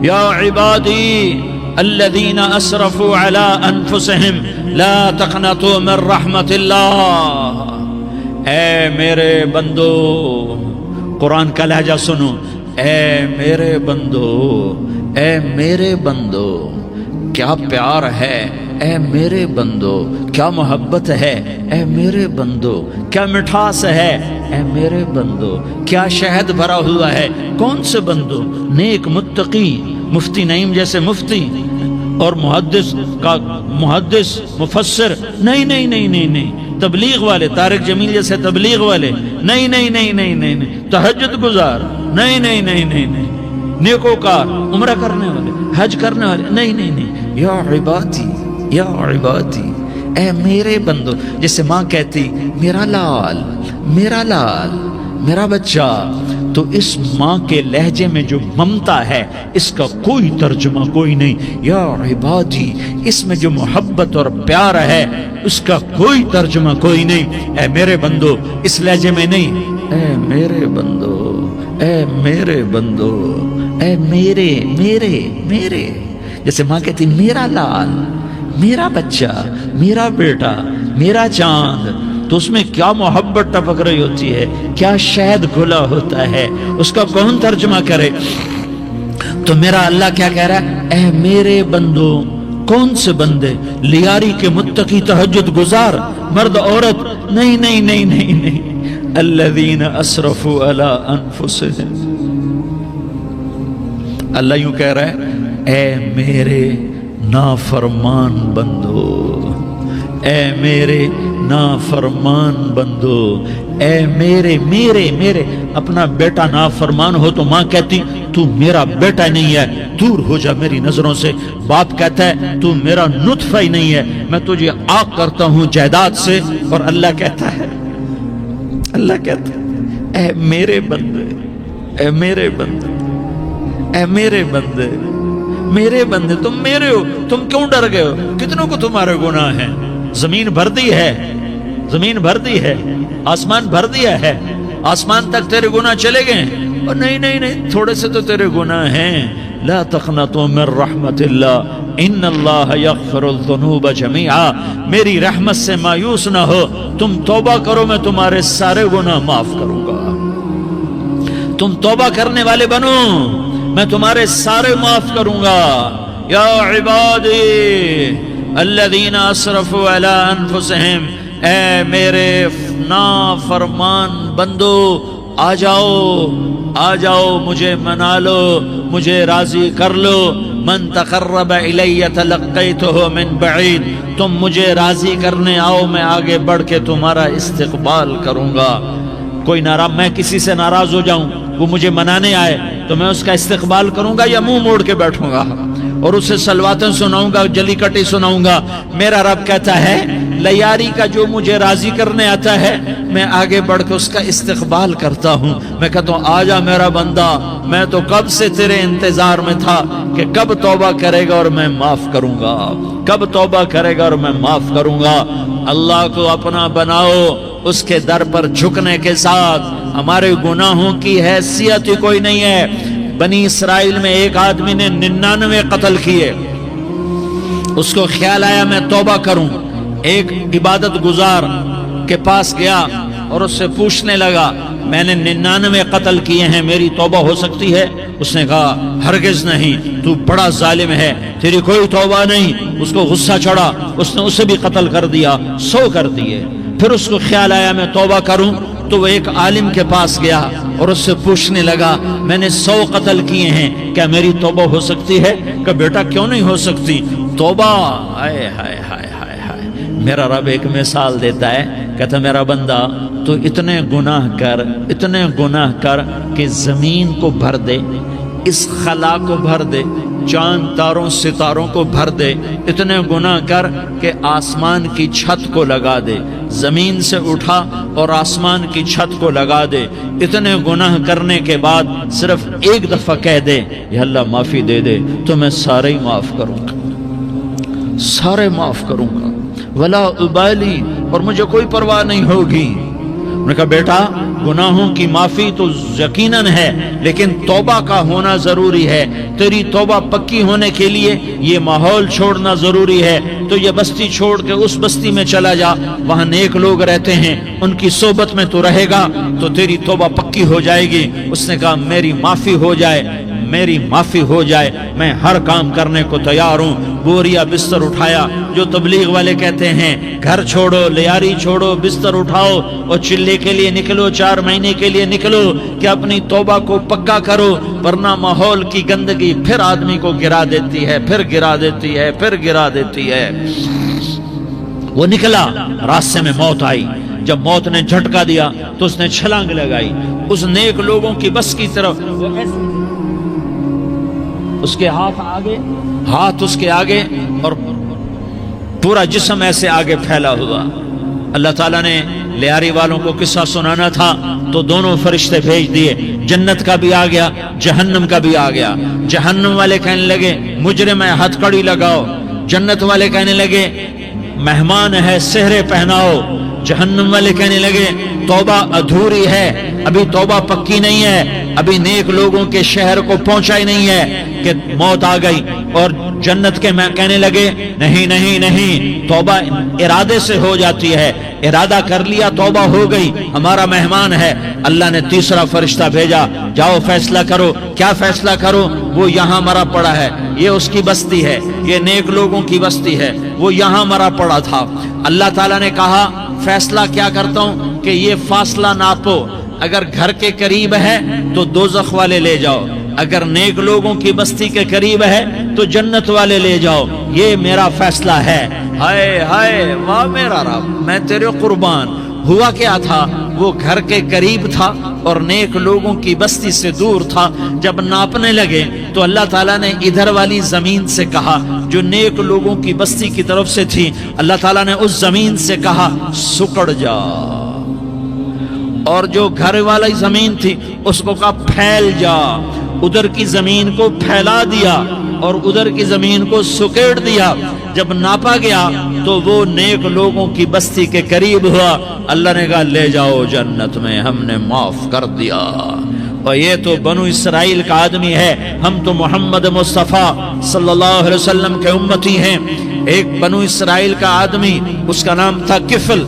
یا عبادی الذین اسرفوا علی انفسہم لا تقنطوا من رحمت اللہ۔ اے میرے بندو، قرآن کا لہجہ سنو، اے میرے بندو، اے میرے بندو، کیا پیار ہے، اے میرے بندو، کیا محبت ہے، اے میرے بندو، کیا مٹھاس ہے، اے میرے بندو، کیا شہد بھرا ہوا ہے۔ کون سے بندو؟ نیک متقی، مفتی نعیم جیسے مفتی اور محدث کا محدث مفسر، نہیں نہیں نہیں نہیں نہیں، تبلیغ والے، طارق جمیل جیسے تبلیغ والے، نہیں نہیں نہیں نہیں نہیں، تہجد گزار، نہیں نہیں نہیں نہیں نہیں، نیکوکار، عمرہ کرنے والے، حج کرنے والے، نہیں نہیں نہیں، یا عبادی، یا عبادی، اے میرے بندو۔ جیسے ماں کہتی میرا لال، میرا لال، میرا بچہ، تو اس ماں کے لہجے میں جو ممتا ہے اس کا کوئی ترجمہ کوئی نہیں۔ یا عبادی، اس میں جو محبت اور پیار ہے اس کا کوئی ترجمہ کوئی نہیں۔ اے میرے بندو، اس لہجے میں نہیں، اے میرے بندو، اے میرے بندو، اے میرے میرے میرے۔ جیسے ماں کہتی میرا لال، میرا بچہ، میرا بیٹا، میرا چاند، تو اس میں کیا محبت ٹپک رہی ہوتی ہے، کیا شہد گھلا ہوتا ہے، اس کا کون ترجمہ کرے؟ تو میرا اللہ کیا کہہ رہا ہے؟ اے میرے بندو، کون سے بندے؟ لیاری کے متقی، تہجد گزار، مرد عورت، نہیں نہیں نہیں نہیں نہیں، الذین اسرفوا علی انفسہم۔ اللہ یوں کہہ رہا ہے اے میرے نافرمان بندو، اے میرے نافرمان بندو، اے میرے میرے میرے۔ اپنا بیٹا نافرمان ہو تو ماں کہتی تو میرا بیٹا نہیں ہے، دور ہو جا میری نظروں سے۔ باپ کہتا ہے تو میرا نطفہ ہی نہیں ہے، میں تجھے عاق کرتا ہوں جائیداد سے۔ اور اللہ کہتا ہے، اللہ کہتا ہے اے میرے بندے، اے میرے بندے، اے میرے بندے، میرے بندے، تم میرے ہو، تم کیوں ڈر گئے ہو؟ کتنوں کو تمہارے گناہ ہیں؟ زمین بھر دی ہے، زمین بھر دی ہے، آسمان بھر دیا ہے، آسمان تک تیرے گناہ چلے گئے ہیں۔ اور نہیں نہیں نہیں، تھوڑے سے تو تیرے گناہ ہیں۔ لا تقنطوا من رحمت اللہ ان اللہ یغفر الذنوب جميعا، میری رحمت سے مایوس نہ ہو، تم توبہ کرو، میں تمہارے سارے گناہ معاف کروں گا۔ تم توبہ کرنے والے بنو، میں تمہارے سارے معاف کروں گا۔ یا عبادی الذین اسرفوا علی انفسہم، اے میرے نافرمان بندو، آ جاؤ، آ جاؤ، مجھے منا لو، مجھے راضی کر لو۔ من تقرب الی تلقیتہ من بعید، تم مجھے راضی کرنے آؤ، میں آگے بڑھ کے تمہارا استقبال کروں گا۔ کوئی ناراض، میں کسی سے ناراض ہو جاؤں، وہ مجھے منانے آئے تو میں اس کا استقبال کروں گا یا منہ موڑ کے بیٹھوں گا اور اسے سلواتیں سناؤں گا، جلی کٹی سناؤں گا؟ میرا رب کہتا ہے لیاری کا جو مجھے راضی کرنے آتا ہے میں آگے بڑھ کے اس کا استقبال کرتا ہوں۔ میں کہتا ہوں آ جا میرا بندہ، میں تو کب سے تیرے انتظار میں تھا کہ کب توبہ کرے گا اور میں معاف کروں گا، کب توبہ کرے گا اور میں معاف کروں گا۔ اللہ کو اپنا بناؤ، اس کے در پر جھکنے کے ساتھ۔ ہمارے گناہوں کی حیثیت ہی کوئی نہیں ہے۔ بنی اسرائیل میں ایک آدمی نے 99 قتل کیے، اس کو خیال آیا میں توبہ کروں، ایک عبادت گزار کے پاس گیا اور اس سے پوچھنے لگا میں نے 99 قتل کیے ہیں، میری توبہ ہو سکتی ہے؟ اس نے کہا ہرگز نہیں، تو بڑا ظالم ہے، تیری کوئی توبہ نہیں۔ اس کو غصہ چڑھا، اس نے اسے بھی قتل کر دیا، 100 کر دیے۔ پھر اس کو خیال آیا میں توبہ کروں، تو وہ ایک عالم کے پاس گیا اور اس سے پوچھنے لگا میں نے 100 قتل کیے ہیں، کیا میری توبہ ہو سکتی ہے؟ کہ بیٹا کیوں نہیں ہو سکتی توبہ؟ ہائے ہائے ہائے ہائے ہائے، میرا رب ایک مثال دیتا ہے، کہتا میرا بندہ تو اتنے گناہ کر کہ زمین کو بھر دے، اس خلا کو بھر دے، چاند تاروں ستاروں کو بھر دے، اتنے گناہ کر کہ آسمان کی چھت کو لگا دے، زمین سے اٹھا اور آسمان کی چھت کو لگا دے، اتنے گناہ کرنے کے بعد صرف ایک دفعہ کہہ دے یا اللہ معافی دے دے تو میں سارے ہی معاف کروں گا، سارے معاف کروں گا، ولا ابالی، اور مجھے کوئی پرواہ نہیں ہوگی۔ میں نے کہا بیٹا گناہوں کی معافی تو یقیناً ہے لیکن توبہ کا ہونا ضروری ہے، تیری توبہ پکی ہونے کے لیے یہ ماحول چھوڑنا ضروری ہے، تو یہ بستی چھوڑ کے اس بستی میں چلا جا، وہاں نیک لوگ رہتے ہیں، ان کی صحبت میں تو رہے گا تو تیری توبہ پکی ہو جائے گی۔ اس نے کہا میری معافی ہو جائے، میری معافی ہو جائے، میں ہر کام کرنے کو تیار ہوں۔ بوریا بستر اٹھایا، جو تبلیغ والے کہتے ہیں گھر چھوڑو، لیاری چھوڑو، بستر اٹھاؤ اور چلے کے لیے نکلو، 4 مہینے کے لیے نکلو کہ اپنی توبہ کو پکا کرو، ورنہ ماحول کی گندگی پھر آدمی کو گرا دیتی ہے، پھر گرا دیتی ہے، پھر گرا دیتی ہے۔ وہ نکلا، راستے میں موت آئی، جب موت نے جھٹکا دیا تو اس نے چھلانگ لگائی اس نیک لوگوں کی بس کی طرف، وہ ایسے اس کے ہاتھ اس کے آگے اور پورا جسم ایسے آگے پھیلا ہوا۔ اللہ تعالیٰ نے لیاری والوں کو قصہ سنانا تھا تو دونوں فرشتے بھیج دیے، جنت کا بھی آ گیا، جہنم کا بھی آ گیا۔ جہنم والے کہنے لگے مجرم ہے ہتھ کڑی لگاؤ، جنت والے کہنے لگے مہمان ہے سہرے پہناؤ، جہنم والے کہنے لگے توبہ ادھوری ہے، ابھی توبہ پکی نہیں ہے، ابھی نیک لوگوں کے شہر کو پہنچا ہی نہیں ہے کہ موت آ گئی۔ اور جنت کے میں کہنے لگے نہیں نہیں نہیں، توبہ ارادے سے ہو جاتی ہے، ارادہ کر لیا توبہ ہو گئی، ہمارا مہمان ہے۔ اللہ نے تیسرا فرشتہ بھیجا، جاؤ فیصلہ کرو۔ کیا فیصلہ کرو؟ وہ یہاں مرا پڑا ہے، یہ اس کی بستی ہے، یہ نیک لوگوں کی بستی ہے، وہ یہاں مرا پڑا تھا۔ اللہ تعالیٰ نے کہا فیصلہ کیا کرتا ہوں کہ یہ فاصلہ ناپو، اگر گھر کے قریب ہے تو دوزخ والے لے جاؤ، اگر نیک لوگوں کی بستی کے قریب ہے تو جنت والے لے جاؤ، یہ میرا فیصلہ ہے۔ ہائے ہائے واہ میرا رب، میں تیرے قربان۔ ہوا کیا تھا؟ وہ گھر کے قریب تھا اور نیک لوگوں کی بستی سے دور تھا۔ جب ناپنے لگے تو اللہ تعالیٰ نے ادھر والی زمین سے کہا جو نیک لوگوں کی بستی کی طرف سے تھی، اللہ تعالیٰ نے اس زمین سے کہا سکڑ جا، اور جو گھر والی زمین تھی اس کو کہا پھیل جا، ادھر کی زمین کو پھیلا دیا اور ادھر کی زمین کو سکیڑ دیا۔ جب ناپا گیا تو وہ نیک لوگوں کی بستی کے قریب ہوا، اللہ نے کہا لے جاؤ جنت میں، ہم نے معاف کر دیا۔ اور یہ تو بنو اسرائیل کا آدمی ہے، ہم تو محمد مصطفیٰ صلی اللہ علیہ وسلم کے امتی ہیں۔ ایک بنو اسرائیل کا آدمی، اس کا نام تھا کفل،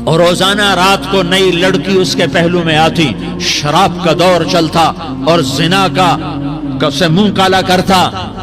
اور روزانہ رات کو نئی لڑکی اس کے پہلو میں آتی، شراب کا دور چلتا اور زنا کا سے منہ کالا کرتا۔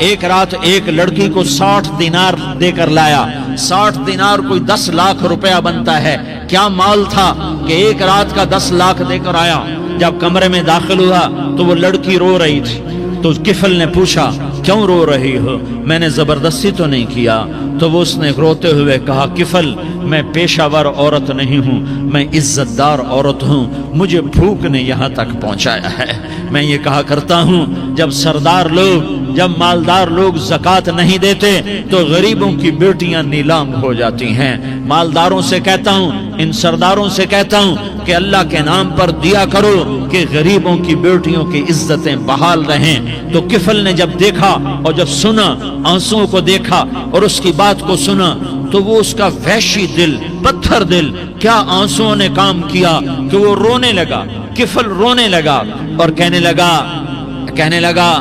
ایک رات ایک لڑکی کو 60 دینار دے کر لایا، 60 دینار کوئی 10 لاکھ روپیہ بنتا ہے۔ کیا مال تھا کہ ایک رات کا 10 لاکھ دے کر آیا۔ جب کمرے میں داخل ہوا تو وہ لڑکی رو رہی تھی، تو کفل نے پوچھا کیوں رو رہی ہو؟ میں نے زبردستی تو نہیں کیا۔ تو وہ اس نے روتے ہوئے کہا کفل میں پیشہ ور عورت نہیں ہوں، میں عزت دار عورت ہوں، مجھے بھوک نے یہاں تک پہنچایا ہے۔ میں یہ کہا کرتا ہوں جب سردار لوگ، جب مالدار لوگ زکوٰۃ نہیں دیتے تو غریبوں کی بیٹیاں نیلام ہو جاتی ہیں۔ مالداروں سے کہتا ہوں، ان سرداروں سے کہتا ہوں کہ اللہ کے نام پر دیا کرو کہ غریبوں کی بیٹیوں کی عزتیں بحال رہیں۔ تو کفل نے جب دیکھا اور جب سنا، آنسوؤں کو دیکھا اور اس کی بات کو سنا، تو وہ اس کا وحشی دل، پتھر دل، کیا آنسوؤں نے کام کیا کہ وہ رونے لگا۔ کفل رونے لگا اور کہنے لگا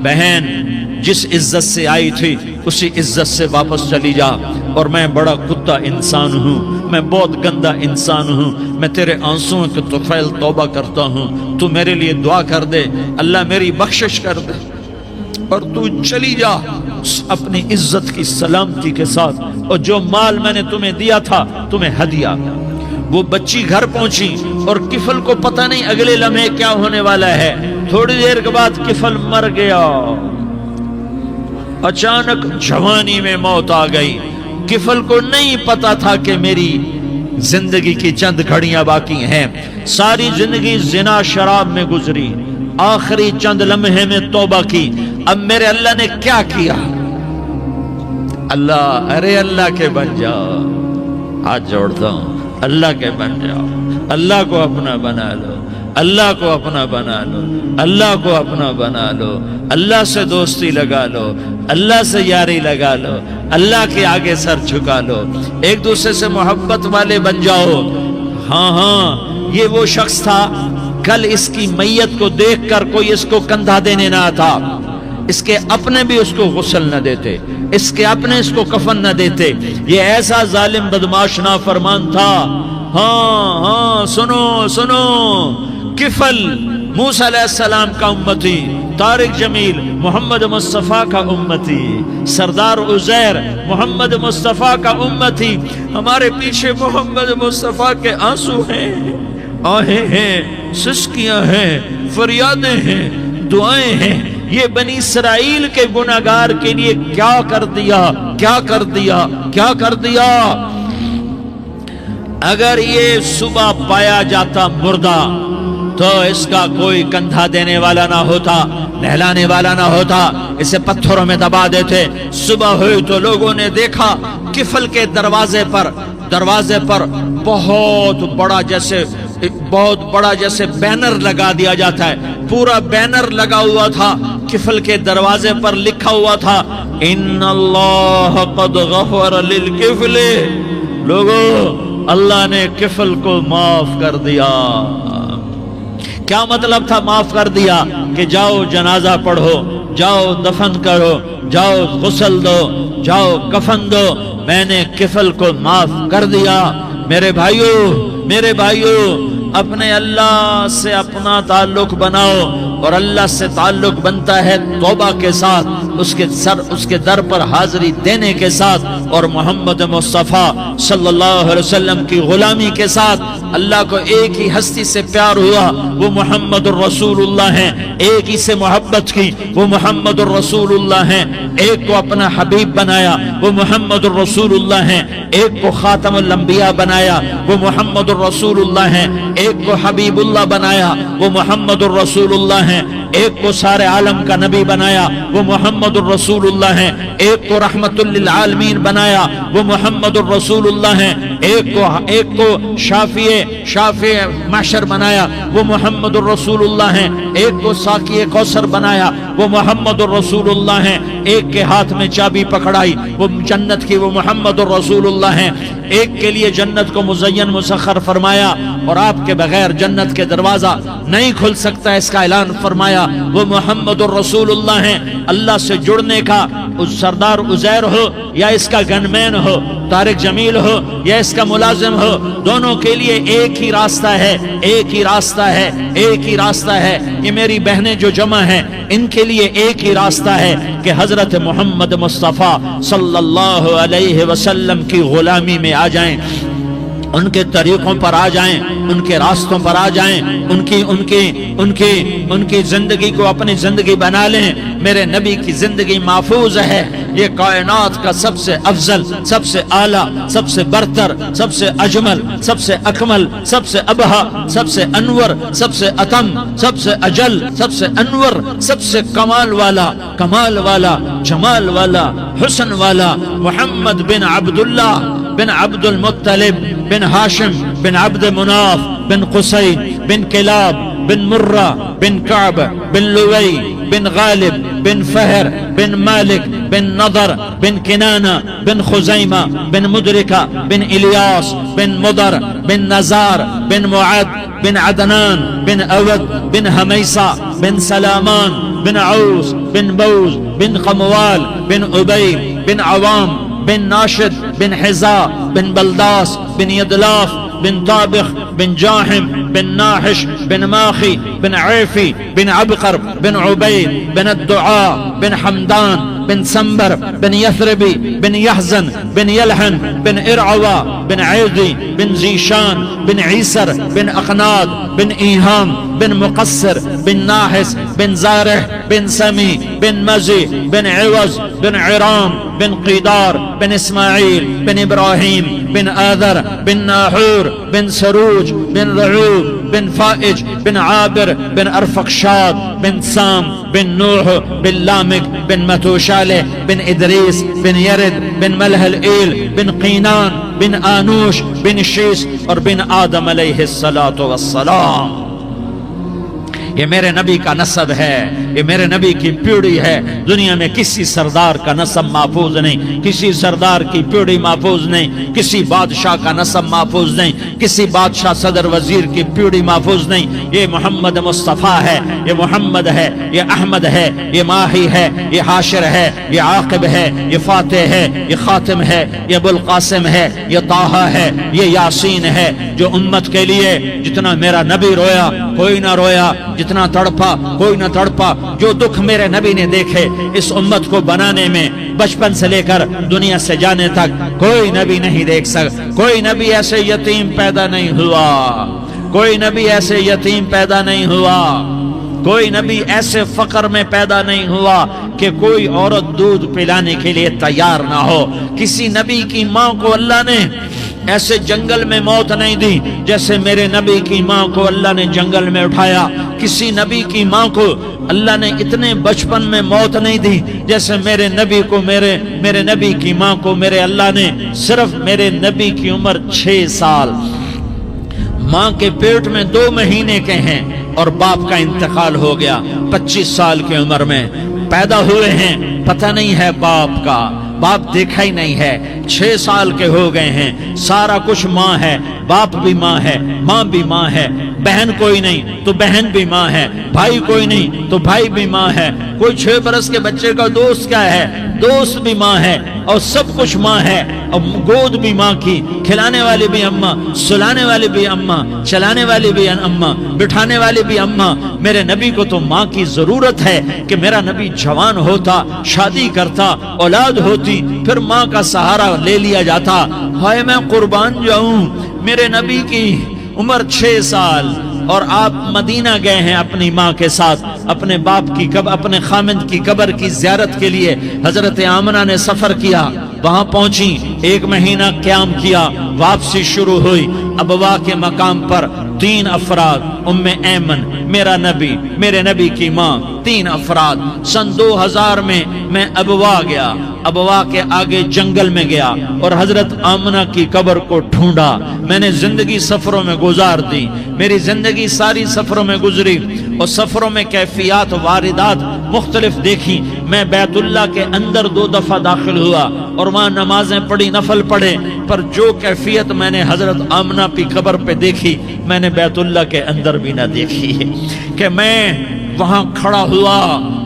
بہن جس عزت سے آئی تھی اسی عزت سے واپس چلی جا، اور میں بڑا کتا انسان ہوں، میں بہت گندا انسان ہوں، میں تیرے آنسوؤں کے طفیل توبہ کرتا ہوں، تو میرے لیے دعا کر دے، اللہ میری بخشش کر دے، اور تو چلی جا اپنی عزت کی سلامتی کے ساتھ، اور جو مال میں نے تمہیں دیا تھا تمہیں ہدیہ۔ وہ بچی گھر پہنچی اور کفل کو پتہ نہیں اگلے لمحے کیا ہونے والا ہے. تھوڑی دیر کے بعد کفل مر گیا. اچانک جوانی میں موت آ گئی. کفل کو نہیں پتا تھا کہ میری زندگی کی چند گھڑیاں باقی ہیں. ساری زندگی زنا شراب میں گزری, آخری چند لمحے میں توبہ کی. اب میرے اللہ نے کیا کیا؟ اللہ, ارے اللہ کے بن جاؤ, ہاتھ جوڑتا ہوں, اللہ کے بن جاؤ, اللہ کو اپنا بنا لو, اللہ کو اپنا بنا لو, اللہ کو اپنا بنا لو, اللہ سے دوستی لگا لو, اللہ سے یاری لگا لو, اللہ کے آگے سر جھکا لو, ایک دوسرے سے محبت والے بن جاؤ. ہاں ہاں, یہ وہ شخص تھا کل اس کی میت کو دیکھ کر کوئی اس کو کندھا دینے نہ آتا, اس کے اپنے بھی اس کو غسل نہ دیتے, اس کے اپنے اس کو کفن نہ دیتے. یہ ایسا ظالم بدماش نافرمان تھا. ہاں ہاں, سنو سنو, کفل موسیٰ علیہ السلام کا امتی, طارق جمیل محمد مصطفیٰ کا امتی, سردار عزیر محمد مصطفیٰ کا امتی. ہمارے پیچھے محمد مصطفیٰ کے آنسو ہیں, آہیں ہیں, سسکیاں ہیں, فریادیں ہیں, دعائیں ہیں. یہ بنی اسرائیل کے گناہگار کے لیے کیا کر دیا, کیا کر دیا, کیا کر دیا. اگر یہ صبح پایا جاتا مردہ تو اس کا کوئی کندھا دینے والا نہ ہوتا, نہلانے والا نہ ہوتا, اسے پتھروں میں دبا دیتے. صبح ہوئی تو لوگوں نے دیکھا کفل کے دروازے پر بہت بڑا جیسے بینر لگا دیا جاتا ہے, پورا بینر لگا ہوا تھا. کفل کے دروازے پر لکھا ہوا تھا ان اللہ قد غفر للکفل. لوگوں, اللہ نے کفل کو معاف کر دیا. کیا مطلب تھا معاف کر دیا؟ کہ جاؤ جنازہ پڑھو, جاؤ دفن کرو, جاؤ غسل دو, جاؤ کفن دو, میں نے کفل کو معاف کر دیا. میرے بھائیو, اپنے اللہ سے اپنا تعلق بناؤ, اور اللہ سے تعلق بنتا ہے توبہ کے ساتھ, اس کے در پر حاضری دینے کے ساتھ, اور محمد مصطفیٰ صلی اللہ علیہ وسلم کی غلامی کے ساتھ. اللہ کو ایک ہی ہستی سے پیار ہوا, وہ محمد الرسول اللہ ہیں. ایک ہی سے محبت کی, وہ محمد الرسول اللہ ہیں. ایک کو اپنا حبیب بنایا, وہ محمد الرسول اللہ ہیں. ایک کو خاتم الانبیاء بنایا, وہ محمد الرسول اللہ ہیں. ایک کو حبیب اللہ بنایا, وہ محمد الرسول اللہ ہیں. ایک کو سارے عالم کا نبی بنایا, وہ محمد الرسول اللہ ہیں. ایک کو رحمت للعالمین بنایا, وہ محمد الرسول اللہ ہیں. ایک کو شافع محشر بنایا, وہ محمد الرسول اللہ ہیں. ایک کو ساقی کوثر بنایا, وہ محمد الرسول اللہ ہیں. ایک کے ہاتھ میں چابی پکڑائی, وہ جنت کی, وہ محمد الرسول اللہ ہیں. ایک کے لیے جنت کو مزین مسخر فرمایا, اور آپ کے بغیر جنت کے دروازہ نہیں کھل سکتا, اس کا اعلان فرمایا, وہ محمد الرسول اللہ ہیں. اللہ سے جڑنے کا سردار عزیر ہو یا اس کا گنمین ہو, طارق جمیل ہو یا اس کا ملازم ہو, دونوں کے لیے ایک ہی راستہ ہے, ایک ہی راستہ ہے, ایک ہی راستہ ہے. یہ میری بہنیں جو جمع ہیں, ان کے لیے ایک ہی راستہ ہے کہ حضرت محمد مصطفیٰ صلی اللہ علیہ وسلم کی غلامی میں آ جائیں, ان کے طریقوں پر آ جائیں, ان کے راستوں پر آ جائیں, ان کی زندگی کو اپنی زندگی بنا لیں. میرے نبی کی زندگی محفوظ ہے. یہ کائنات کا سب سے افضل, سب سے اعلیٰ, سب سے برتر, سب سے اجمل, سب سے اکمل, سب سے ابہا, سب سے انور, سب سے اتم, سب سے اجل, سب سے انور, سب سے کمال والا, جمال والا, حسن والا, محمد بن عبداللہ بن عبد المطلب بن ہاشم بن عبد مناف بن قصی بن کلاب بن مرہ بن کعب بن لوی بن غالب بن فہر بن مالک بن نضر بن کنانہ بن خزیمہ بن مدرکہ بن الیاس بن مضر بن نزار بن معد بن عدنان بن اود بن حمیسہ بن سلامان بن عوس بن بوز بن قموال بن عبی بن عوام بن ناشد بن حزا بن بلداس بن يدلاف بن طابخ بن جاحم بن ناحش بن ماخي بن عيفي بن عبقر بن عبيد بن الدعاء بن حمدان بن سنبر بن يثربي بن يحزن بن يلحن بن إرعوى بن عیدی بن ذیشان بن عیسر بن اقناد بن ایہام بن مقصر بن ناحس بن زارح بن سمی بن مزی بن عوض بن عرام بن قیدار بن اسماعیل بن ابراہیم بن آذر بن ناحور بن سروج بن رعوب بن فائج بن عابر بن ارفقشاد بن سام بن نوح بن لامک بن متوشالح بن ادریس بن یرد بن ملح الایل بن قینان بن آنوش بن شیس اور بن آدم علیہ السلام۔ یہ میرے نبی کا نسب ہے، یہ میرے نبی کی پیڑھی ہے۔ دنیا میں کسی سردار کا نسب محفوظ نہیں، کسی سردار کی پیڑھی محفوظ نہیں، کسی بادشاہ کا نسب محفوظ نہیں، کسی بادشاہ صدر وزیر کی پیڑھی محفوظ نہیں۔ یہ محمد مصطفیٰ ہے، یہ محمد ہے، یہ احمد ہے، یہ ماہی ہے، یہ حاشر ہے، یہ عاقب ہے، یہ فاتح ہے، یہ خاتم ہے، یہ ابو القاسم ہے، یہ طٰہٰ ہے، یہ یاسین ہے۔ جو امت کے لیے جتنا میرا نبی رویا کوئی نہ رویا، جتنا تڑپا کوئی نہ تڑپا، جو دکھ میرے نبی نے دیکھے اس امت کو بنانے میں، بچپن سے لے کر دنیا سے جانے تک کوئی نبی نہیں دیکھ سکتا۔ کوئی نبی ایسے یتیم پیدا نہیں ہوا، کوئی نبی ایسے یتیم پیدا نہیں ہوا، کوئی نبی ایسے فقر میں پیدا نہیں ہوا کہ کوئی عورت دودھ پلانے کے لیے تیار نہ ہو۔ کسی نبی کی ماں کو اللہ نے ایسے جنگل میں موت نہیں دی جیسے میرے نبی کی ماں کو اللہ نے جنگل میں اٹھایا۔ کسی نبی کی ماں کو اللہ نے اتنے بچپن میں موت نہیں دی جیسے میرے نبی کو، میرے نبی کی ماں کو میرے اللہ نے صرف میرے نبی کی عمر 6 سال، ماں کے پیٹ میں 2 مہینے کے ہیں اور باپ کا انتقال ہو گیا 25 سال کی عمر میں۔ پیدا ہوئے ہیں، پتہ نہیں ہے باپ کا، باپ دیکھا ہی نہیں ہے، 6 سال کے ہو گئے ہیں، سارا کچھ ماں ہے، باپ بھی ماں ہے، ماں بھی ماں ہے، بہن کوئی نہیں تو بہن بھی ماں ہے، بھائی کوئی نہیں تو بھائی بھی ماں ہے، کوئی 6 برس کے بچے کا دوست کیا ہے، دوست بھی ماں ہے، اور سب کچھ ماں ہے، اور گود بھی ماں کی، کھلانے والی بھی اماں، سلانے والی بھی اماں، چلانے والی بھی اماں، بٹھانے والی بھی اماں۔ میرے نبی کو تو ماں کی ضرورت ہے کہ میرا نبی جوان ہوتا، شادی کرتا، اولاد ہوتی، پھر ماں کا سہارا لے لیا جاتا۔ ہائے میں قربان جاؤں، میرے نبی کی عمر 6 سال اور آپ مدینہ گئے ہیں اپنی ماں کے ساتھ، اپنے باپ کی اپنے خامند کی قبر کی زیارت کے لیے حضرت آمنہ نے سفر کیا، وہاں پہنچی، 1 مہینہ قیام کیا، واپسی شروع ہوئی۔ ابوا کے مقام پر 3 افراد، ام ایمن، میرا نبی، میرے نبی کی ماں، 3 افراد۔ سن 2000 میں ابوا گیا، ابوا کے آگے جنگل میں گیا اور حضرت آمنہ کی قبر کو ڈھونڈا۔ میں نے زندگی سفروں میں گزار دی، میری زندگی ساری سفروں میں گزری، اور سفروں میں کیفیات واردات مختلف دیکھی۔ میں بیت اللہ کے اندر 2 دفعہ داخل ہوا اور وہاں نمازیں پڑھی، نفل پڑھے، پر جو کیفیت میں نے حضرت آمنہ کی قبر پہ دیکھی میں نے بیت اللہ کے اندر بھی نہ دیکھی ہے۔ کہ میں وہاں کھڑا ہوا،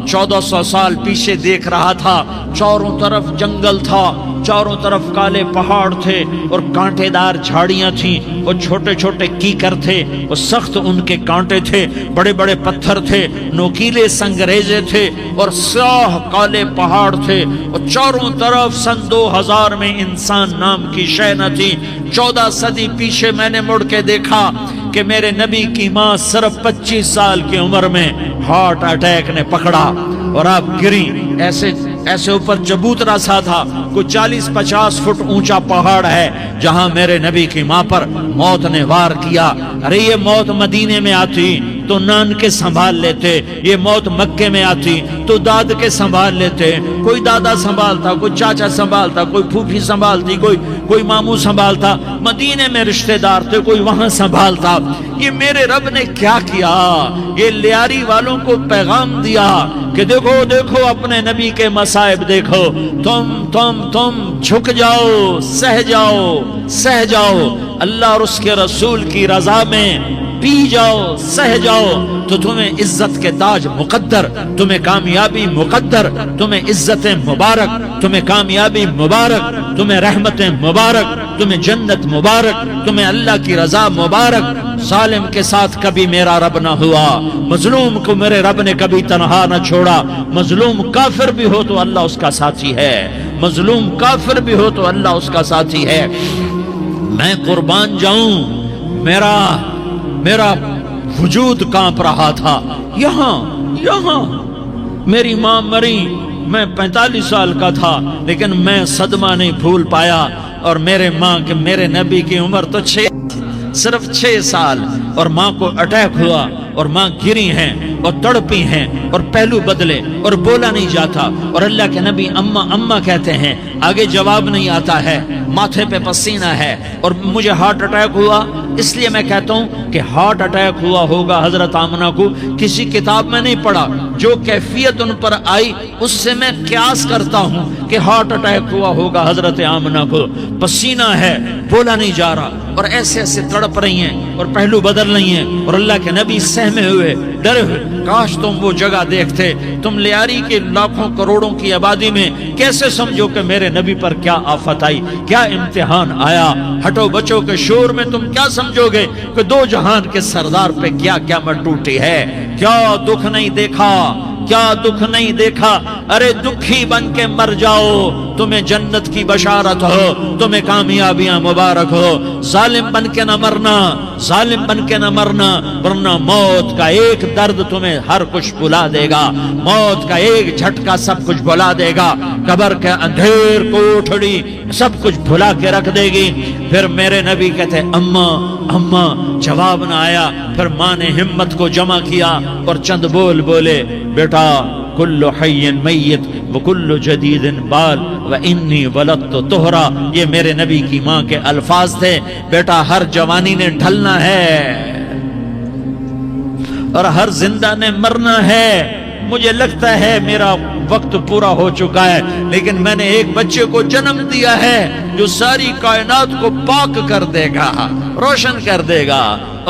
1400 سال پیچھے دیکھ رہا تھا، چاروں طرف جنگل تھا، چاروں طرف کالے پہاڑ تھے اور کانٹے دار جھاڑیاں تھیں، اور چھوٹے چھوٹے کیکر تھے، اور سخت ان کے کانٹے تھے، بڑے بڑے پتھر تھے، نوکیلے سنگریزے تھے، اور سیاہ کالے پہاڑ تھے، اور چاروں طرف سن 2000 میں انسان نام کی شے نہ تھی۔ 14 صدی پیچھے میں نے مڑ کے دیکھا کہ میرے نبی کی ماں صرف 25 سال کی عمر میں ہارٹ اٹیک نے پکڑا اور آپ گری۔ ایسے اوپر چبوترا سا تھا، کوئی 40-50 فٹ اونچا پہاڑ ہے جہاں میرے نبی کی ماں پر موت نے وار کیا۔ ارے یہ موت مدینے میں آتی تو نان کے سنبھال لیتے، یہ موت مکے میں آتی تو داد کے سنبھال لیتے، کوئی دادا سنبھالتا، کوئی چاچا سنبھالتا، کوئی پھوپھی سنبھالتی، کوئی ماموں سنبھالتا، مدینے میں رشتہ دار تھے، کوئی وہاں سنبھالتا۔ یہ میرے رب نے کیا کیا؟ یہ لیاری والوں کو پیغام دیا کہ دیکھو دیکھو اپنے نبی کے مصائب دیکھو، تم جھک جاؤ، سہ جاؤ، اللہ اور اس کے رسول کی رضا میں پی جاؤ، سہ جاؤ، تو تمہیں عزت کے تاج مقدر، تمہیں کامیابی مقدر، تمہیں عزت مبارک، تمہیں کامیابی مبارک، تمہیں رحمت مبارک، تمہیں جنت مبارک، تمہیں اللہ کی رضا مبارک۔ ظالم کے ساتھ کبھی میرا رب نہ ہوا، مظلوم کو میرے رب نے کبھی تنہا نہ چھوڑا۔ مظلوم کافر بھی ہو تو اللہ اس کا ساتھی ہے، مظلوم کافر بھی ہو تو اللہ اس کا ساتھی ہے۔ میں قربان جاؤں، میرا وجود کانپ رہا تھا۔ یہاں میری ماں مری، میں 45 سال کا تھا، لیکن میں صدمہ نہیں بھول پایا۔ اور میرے نبی کی عمر تو صرف 6 سال، اور ماں کو اٹیک ہوا اور ماں گری ہیں اور تڑپی ہیں اور پہلو بدلے اور بولا نہیں جاتا، اور اللہ کے نبی اماں کہتے ہیں، آگے جواب نہیں آتا ہے، ماتھے پہ پسینہ ہے، اور مجھے ہارٹ اٹیک ہوا۔ اس لیے میں کہتا ہوں کہ ہارٹ اٹیک ہوا ہوگا حضرت آمنہ کو، کسی کتاب میں نہیں پڑھا، جو کیفیت ان پر آئی اس سے میں قیاس کرتا ہوں کہ ہارٹ اٹیک ہوا ہوگا حضرت آمنہ کو۔ پسینہ ہے، بولا نہیں جا رہا، اور ایسے تڑپ رہی ہیں اور پہلو بدل رہی ہیں، اور اللہ کے نبی سہمے ہوئے، ڈرے ہوئے۔ کاش تم وہ جگہ دیکھتے، تم لیاری کے لاکھوں کروڑوں کی آبادی میں کیسے سمجھو کہ میرے نبی پر کیا آفت آئی، کیا امتحان آیا۔ ہٹو بچوں کے شور میں تم کیا سمجھو گے کہ 2 جہان کے سردار پہ کیا مت ٹوٹی ہے۔ کیا دکھ نہیں دیکھا، کیا دکھ نہیں دیکھا۔ ارے دکھی بن کے مر جاؤ، تمہیں جنت کی بشارت ہو، تمہیں کامیابیاں مبارک ہو۔ ظالم بن کے نہ مرنا، ظالم بن کے نہ مرنا، ورنہ موت کا ایک درد تمہیں ہر کچھ بھلا دے گا، موت کا ایک جھٹکا سب کچھ بھلا دے گا، قبر کے اندھیر کوٹھڑی سب کچھ بھلا کے رکھ دے گی۔ پھر میرے نبی کہتے اماں، جواب نہ آیا۔ پھر ماں نے ہمت کو جمع کیا اور چند بولے، بیٹا کل حی میت وکل جدید بال وانی ولدت طہرا۔ یہ میرے نبی کی ماں کے الفاظ تھے، بیٹا ہر جوانی نے ڈھلنا ہے اور ہر زندہ نے مرنا ہے۔ مجھے لگتا ہے میرا وقت پورا ہو چکا ہے، لیکن میں نے ایک بچے کو جنم دیا ہے جو ساری کائنات کو پاک کر دے گا، روشن کر دے گا۔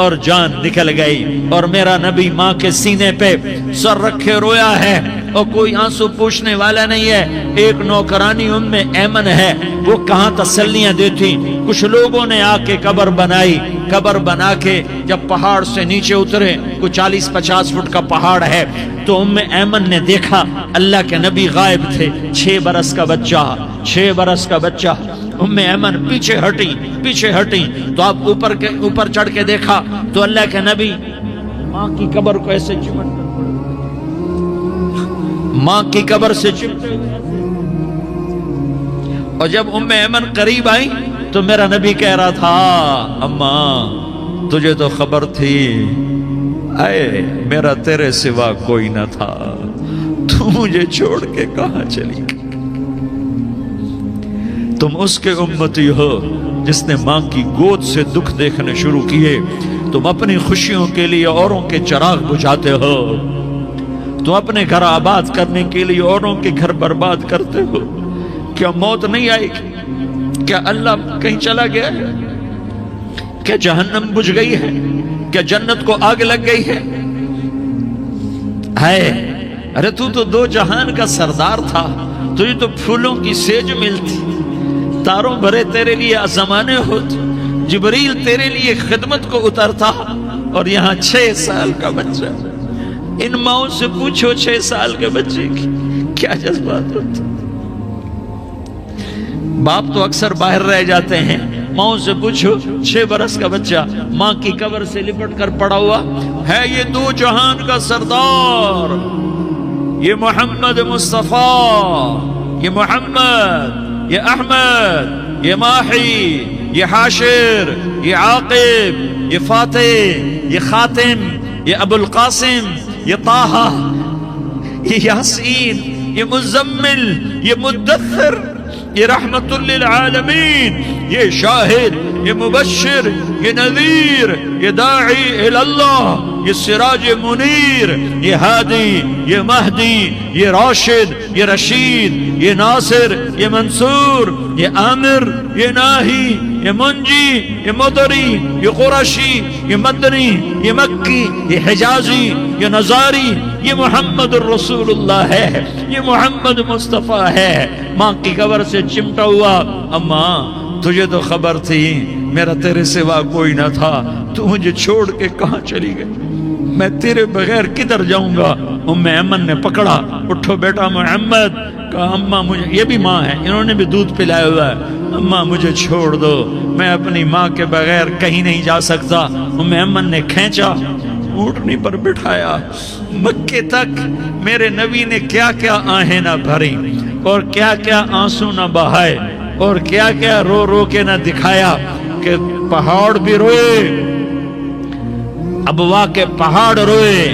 اور جان نکل گئی، اور میرا نبی ماں کے سینے پہ سر رکھے رویا ہے، اور کوئی آنسو پوچھنے والا نہیں ہے۔ ایک نوکرانی ایمن ہے، وہ کہاں تسلیاں دیتی۔ کچھ لوگوں نے آ کے قبر بنائی، قبر بنا کے جب پہاڑ سے نیچے اترے، کوئی 40-50 فٹ کا پہاڑ ہے، تو ایمن نے دیکھا اللہ کے نبی غائب تھے، 6 برس کا بچہ۔ ایمن پیچھے ہٹی تو آپ اوپر چڑھ کے دیکھا تو اللہ کے نبی ماں کی قبر کو ایسے چمٹ کر ماں کی قبر سے چمٹے، اور جب ایمن قریب آئی تو میرا نبی کہہ رہا تھا، اماں تجھے تو خبر تھی، اے میرا تیرے سوا کوئی نہ تھا، تو مجھے چھوڑ کے کہاں چلی گئی؟ تم اس کے امتی ہو جس نے ماں کی گود سے دکھ دیکھنے شروع کیے۔ تم اپنی خوشیوں کے لیے اوروں کے چراغ بجھاتے ہو، تم اپنے گھر آباد کرنے کے لیے اوروں کے گھر برباد کرتے ہو۔ کیا موت نہیں آئے گی؟ کیا اللہ کہیں چلا گیا ہے؟ کیا جہنم بجھ گئی ہے؟ کیا جنت کو آگ لگ گئی ہے؟ ارے تو 2 جہان کا سردار تھا، تجھے تو پھولوں کی سیج ملتی، تاروں بھرے تیرے لیے زمانے ہوتے، جبریل تیرے لیے خدمت کو اترتا، اور یہاں 6 سال کا بچہ۔ ان ماؤں سے پوچھو 6 سال کے بچے کی کیا جذبات ہوتے۔ باپ تو اکثر باہر رہ جاتے ہیں، ماؤں سے پوچھو 6 برس کا بچہ ماں کی قبر سے لپٹ کر پڑا ہوا ہے۔ یہ 2 جہان کا سردار، یہ محمد مصطفیٰ، یہ محمد، یہ احمد، یہ ماحی، یہ حاشر، یہ عاقب، یہ فاتح، یہ خاتم، یہ ابو القاسم، یہ طہ، یہ یاسین، یہ مزمل، یہ مدثر، یہ رحمت للعالمین، یہ شاہد، یہ مبشر، یہ نذیر، یہ داعی اللہ، یہ سراج منیر، یہ ہادی، یہ مہدی، یہ راشد، یہ رشید، یہ ناصر، یہ منصور، یہ عامر، یہ ناہی، یہ منجی، یہ مدری، یہ قرشی، یہ مدنی، یہ مکی، یہ حجازی، یہ نظاری، یہ محمد الرسول اللہ ہے، یہ محمد مصطفیٰ ہے۔ ماں کی قبر سے چمٹا ہوا، اماں تجھے تو خبر تھی میرا تیرے سوا کوئی نہ تھا، تو مجھے چھوڑ کے کہاں چلی گئی؟ میں تیرے بغیر کدھر جاؤں گا؟ ایمن نے پکڑا، اٹھو بیٹا محمد، کہا اماں مجھے، یہ بھی ماں ہے، انہوں نے بھی دودھ پلایا ہوا ہے، اماں مجھے چھوڑ دو، میں اپنی ماں کے بغیر کہیں نہیں جا سکتا۔ ام ایمن نے کھینچا، اونٹنی پر بٹھایا، مکے تک میرے نبی نے کیا کیا آہیں نہ بھری اور کیا کیا آنسو نہ بہائے اور کیا کیا رو رو کے نہ دکھایا کہ پہاڑ بھی روئے، ابوا کے پہاڑ روئے،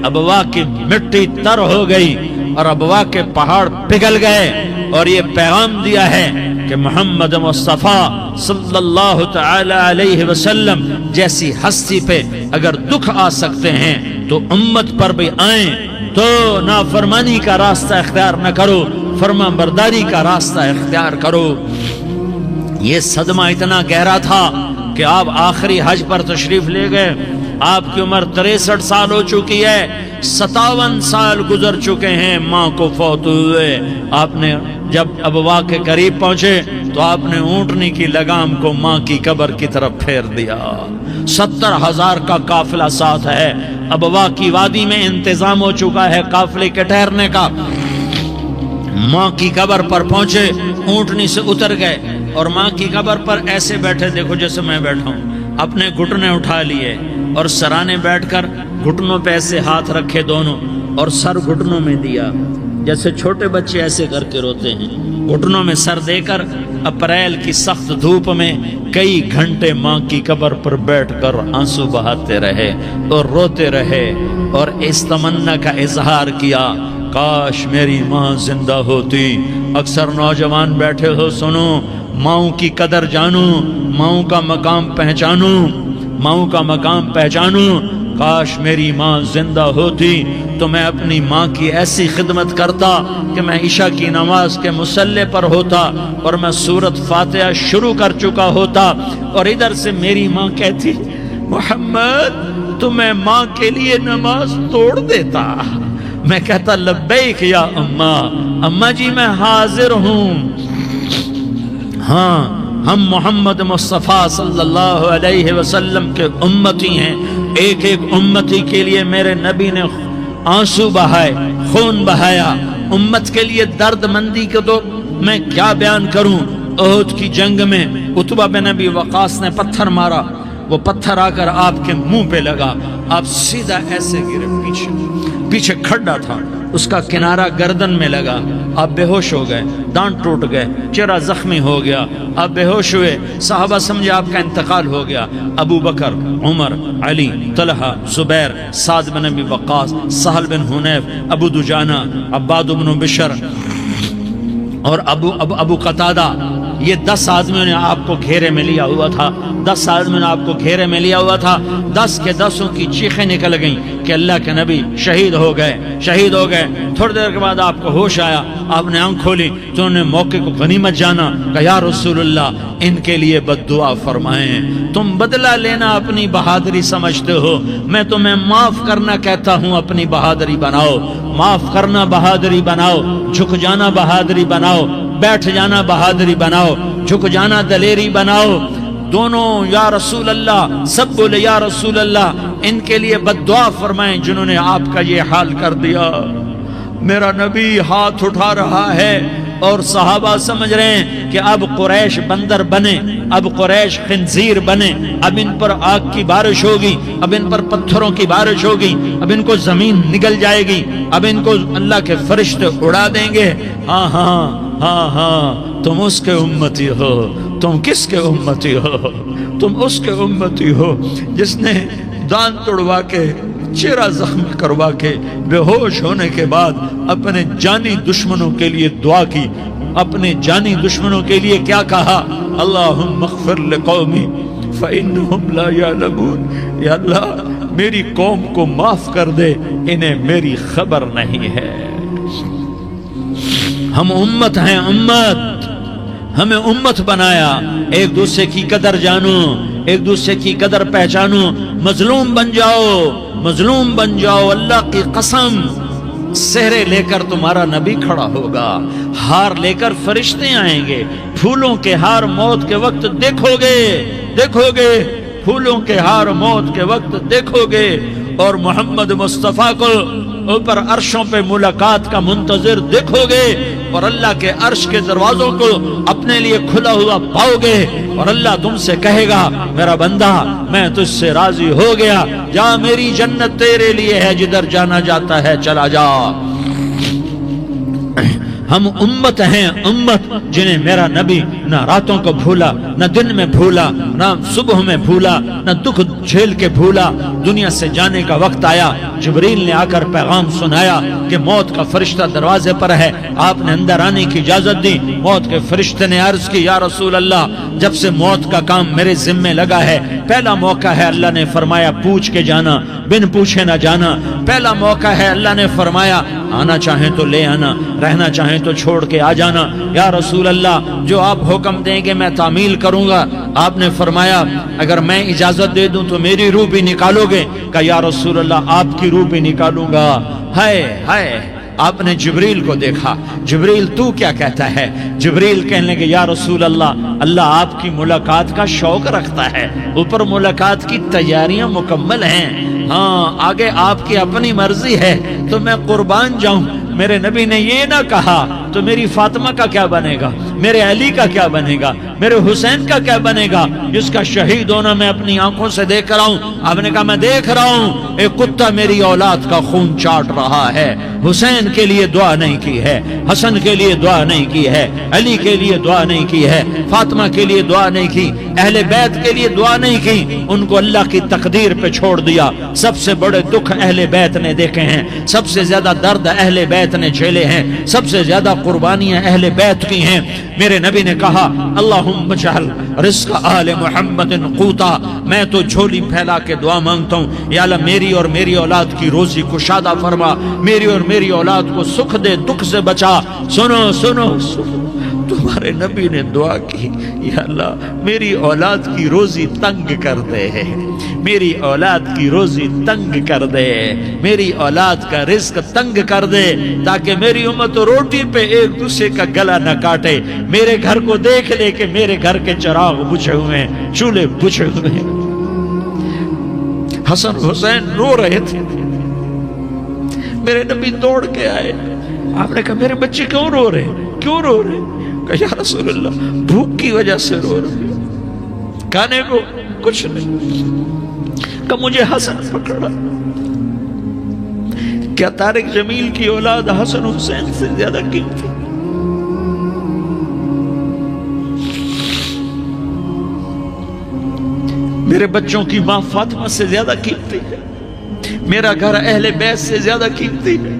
ابوا کی مٹی تر ہو گئی اور ابوا کے پہاڑ پگھل گئے۔ اور یہ پیغام دیا ہے کہ محمد مصطفیٰ صلی اللہ تعالی علیہ وسلم جیسی ہستی پہ اگر دکھ آ سکتے ہیں تو امت پر بھی آئیں، تو نافرمانی کا راستہ اختیار نہ کرو، فرما برداری کا راستہ اختیار کرو۔ یہ صدمہ اتنا گہرا تھا کہ آپ آخری حج پر تشریف لے گئے، آپ کی عمر 63 سال ہو چکی ہے، 57 سال گزر چکے ہیں ماں کو فوت ہوئے۔ آپ نے جب ابوا کے قریب پہنچے تو آپ نے اونٹنی کی لگام کو ماں کی قبر کی طرف پھیر دیا۔ 70,000 کا قافلہ ساتھ ہے، ابوا کی وادی میں انتظام ہو چکا ہے قافلے کے ٹھہرنے کا۔ ماں کی قبر پر پہنچے، اونٹنی سے اتر گئے اور ماں کی قبر پر ایسے بیٹھے، دیکھو جیسے میں بیٹھا ہوں، اپنے گھٹنے اٹھا لیے اور سرانے بیٹھ کر گھٹنوں پہ ایسے ہاتھ رکھے دونوں اور سر گھٹنوں میں دیا، جیسے چھوٹے بچے ایسے کر کے روتے ہیں، گھٹنوں میں سر دے کر اپریل کی سخت دھوپ میں کئی گھنٹے ماں کی قبر پر بیٹھ کر آنسو بہاتے رہے اور روتے رہے اور اس تمنا کا اظہار کیا، کاش میری ماں زندہ ہوتی۔ اکثر نوجوان بیٹھے ہو، سنو، ماؤں کی قدر جانو، ماؤں کا مقام پہچانو، ماؤں کا مقام پہچانو۔ کاش میری ماں زندہ ہوتی تو میں اپنی ماں کی ایسی خدمت کرتا کہ میں عشاء کی نماز کے مصلی پر ہوتا اور میں سورۃ فاتحہ شروع کر چکا ہوتا اور ادھر سے میری ماں کہتی، محمد تو میں ماں کے لیے نماز توڑ دیتا۔ میں کہتا، لبیک یا اماں، اماں جی میں حاضر ہوں۔ ہاں، ہم محمد مصطفیٰ صلی اللہ علیہ وسلم کے امتی ہیں، ایک ایک امتی کے لیے میرے نبی نے آنسو بہائے، خون بہایا، امت کے لیے درد مندی کو تو میں کیا بیان کروں۔ احد کی جنگ میں عتبہ بن ابی وقاص نے پتھر مارا، وہ پتھر آ کر آپ کے منہ پہ لگا، آپ سیدھا ایسے گرے، پیچھے کھڈا تھا، اس کا کنارہ گردن میں لگا، آپ بے ہوش ہو گئے، دانت ٹوٹ گئے، چہرہ زخمی ہو گیا، آپ بے ہوش ہوئے، صحابہ سمجھے آپ کا انتقال ہو گیا۔ ابو بکر، عمر، علی، طلحہ، زبیر، سعد بن ابی وقاص، سہل بن حنیف، ابو دجانہ، عباد بن بشر اور ابو قتادہ، یہ 10 آدمیوں نے آپ کو گھیرے میں لیا ہوا تھا، 10 آدمیوں نے آپ کو گھیرے میں لیا ہوا تھا۔ 10 کے 10 کی چیخیں نکل گئیں کہ اللہ کے نبی شہید ہو گئے، شہید ہو گئے۔ تھوڑی دیر کے بعد آپ کو ہوش آیا، آپ نے آنکھ کھولی تو انہوں نے موقع کو غنیمت جانا کہ یا رسول اللہ ان کے لیے بد دعا فرمائیں، تم بدلہ لینا اپنی بہادری سمجھتے ہو، میں تمہیں معاف کرنا کہتا ہوں، اپنی بہادری بناؤ، معاف کرنا بہادری بناؤ، جھک جانا بہادری بناؤ، بیٹھ جانا بہادری بناؤ، جھک جانا دلیری بناؤ۔ دونوں یا رسول اللہ، سب بولے یا رسول اللہ، ان کے لیے بد دعا فرمائیں جنہوں نے آپ کا یہ حال کر دیا۔ میرا نبی ہاتھ اٹھا رہا ہے اور صحابہ سمجھ رہے ہیں کہ اب قریش بندر بنے، اب قریش خنزیر بنے، اب ان پر آگ کی بارش ہوگی، اب ان پر پتھروں کی بارش ہوگی، اب ان کو زمین نگل جائے گی، اب ان کو اللہ کے فرشتے اڑا دیں گے۔ ہاں ہاں ہاں ہاں، تم اس کے امتی ہو۔ تم کس کے امتی ہو؟ تم اس کے امتی ہو جس نے دان توڑوا کے، چہرہ زخمی کروا کے، بے ہوش ہونے کے بعد اپنے جانی دشمنوں کے لیے دعا کی، اپنے جانی دشمنوں کے لیے کیا کہا؟ اللہم اغفر لقومی فإنہم لا یعلمون، یا اللہ میری قوم کو معاف کر دے، انہیں میری خبر نہیں ہے۔ ہم امت ہیں، امت، ہمیں امت بنایا، ایک دوسرے کی قدر جانو، ایک دوسرے کی قدر پہچانو، مظلوم بن جاؤ، مظلوم بن جاؤ، اللہ کی قسم سہرے لے کر تمہارا نبی کھڑا ہوگا، ہار لے کر فرشتے آئیں گے، پھولوں کے ہار موت کے وقت دیکھو گے، دیکھو گے، پھولوں کے ہار موت کے وقت دیکھو گے، اور محمد مصطفیٰ کو اوپر عرشوں پہ ملاقات کا منتظر دیکھو گے، اور اللہ کے عرش کے دروازوں کو اپنے لیے کھلا ہوا پاؤ گے، اور اللہ تم سے کہے گا میرا بندہ میں تجھ سے راضی ہو گیا، جا میری جنت تیرے لیے ہے، جدھر جانا جاتا ہے چلا جا۔ ہم امت ہیں، امت جنہیں میرا نبی نہ راتوں کو بھولا، نہ دن میں بھولا، نہ صبح میں بھولا، نہ دکھ جھیل کے بھولا۔ دنیا سے جانے کا وقت آیا، جبریل نے آ کر پیغام سنایا کہ موت کا فرشتہ دروازے پر ہے، آپ نے اندر آنے کی اجازت دی۔ موت کے فرشتے نے عرض کی یا رسول اللہ، جب سے موت کا کام میرے ذمے لگا ہے، پہلا موقع ہے اللہ نے فرمایا پوچھ کے جانا، بن پوچھے نہ جانا۔ پہلا موقع ہے اللہ نے فرمایا آنا چاہیں تو لے آنا، رہنا چاہیں تو چھوڑ کے آ جانا۔ یا رسول اللہ جو آپ حکم دیں گے میں تعمیل کروں گا۔ آپ نے فرمایا اگر میں اجازت دے دوں تو میری روح بھی نکالو گے؟ کہا یا رسول اللہ آپ کی روح بھی نکالوں گا۔ ہائے ہائے، آپ نے جبریل کو دیکھا، جبریل تو کیا کہتا ہے؟ جبریل کہنے لگے یا رسول اللہ، اللہ آپ کی ملاقات کا شوق رکھتا ہے، اوپر ملاقات کی تیاریاں مکمل ہیں، ہاں آگے آپ کی اپنی مرضی ہے تو میں قربان جاؤں۔ میرے نبی نے یہ نہ کہا تو میری فاطمہ کا کیا بنے گا، میرے علی کا کیا بنے گا، میرے حسین کا کیا بنے گا جس کا شہید ہونا میں اپنی آنکھوں سے دیکھ رہا ہوں۔ آپ نے کہا میں دیکھ رہا ہوں ایک کتا میری اولاد کا خون چاٹ رہا ہے، حسین کے لیے دعا نہیں کی ہے، حسن کے لیے دعا نہیں کی ہے، علی کے لیے دعا نہیں کی ہے، فاطمہ کے لیے دعا نہیں کی، اہل بیت کے لیے دعا نہیں کی، ان کو اللہ کی تقدیر پہ چھوڑ دیا۔ سب سے بڑے دکھ اہل بیت نے دیکھے ہیں، سب سے زیادہ درد اہل بیت نے جھیلے ہیں، سب سے زیادہ قربانیاں اہل بیت کی ہیں۔ میرے نبی نے کہا اللہم اجعل رزق آل محمد قوتا، میں تو جھولی پھیلا کے دعا مانگتا ہوں یا اللہ میری اور میری اولاد کی روزی کشادہ فرما، میری اور میری اولاد کو سکھ دے، دکھ سے بچا۔ سنو سنو سنو، تمہارے نبی نے دعا کی یا اللہ میری اولاد کی روزی تنگ کر دے، میری اولاد کی روزی تنگ کر دے، میری اولاد کا رزق تنگ کر دے، تاکہ میری امت روٹی پہ ایک دوسرے کا گلا نہ کاٹے، میرے گھر کو دیکھ لے کہ میرے گھر کے چراغ بجھے ہوئے ہیں، چولہے بجھے ہوئے ہیں۔ حسن حسین رو رہے تھے، میرے نبی دوڑ کے آئے، آپ نے کہا میرے بچے کیوں رو رہے ہیں، کیوں رو رہے ہیں؟ کہا یا رسول اللہ بھوک کی وجہ سے رو رہے ہیں، کھانے کو کچھ نہیں۔ کہ مجھے حسن پکڑا، کیا طارق جمیل کی اولاد حسن حسین سے زیادہ قیمتی؟ میرے بچوں کی ماں فاطمہ سے زیادہ قیمتی ہے، میرا گھر اہل بیت سے زیادہ قیمتی ہے۔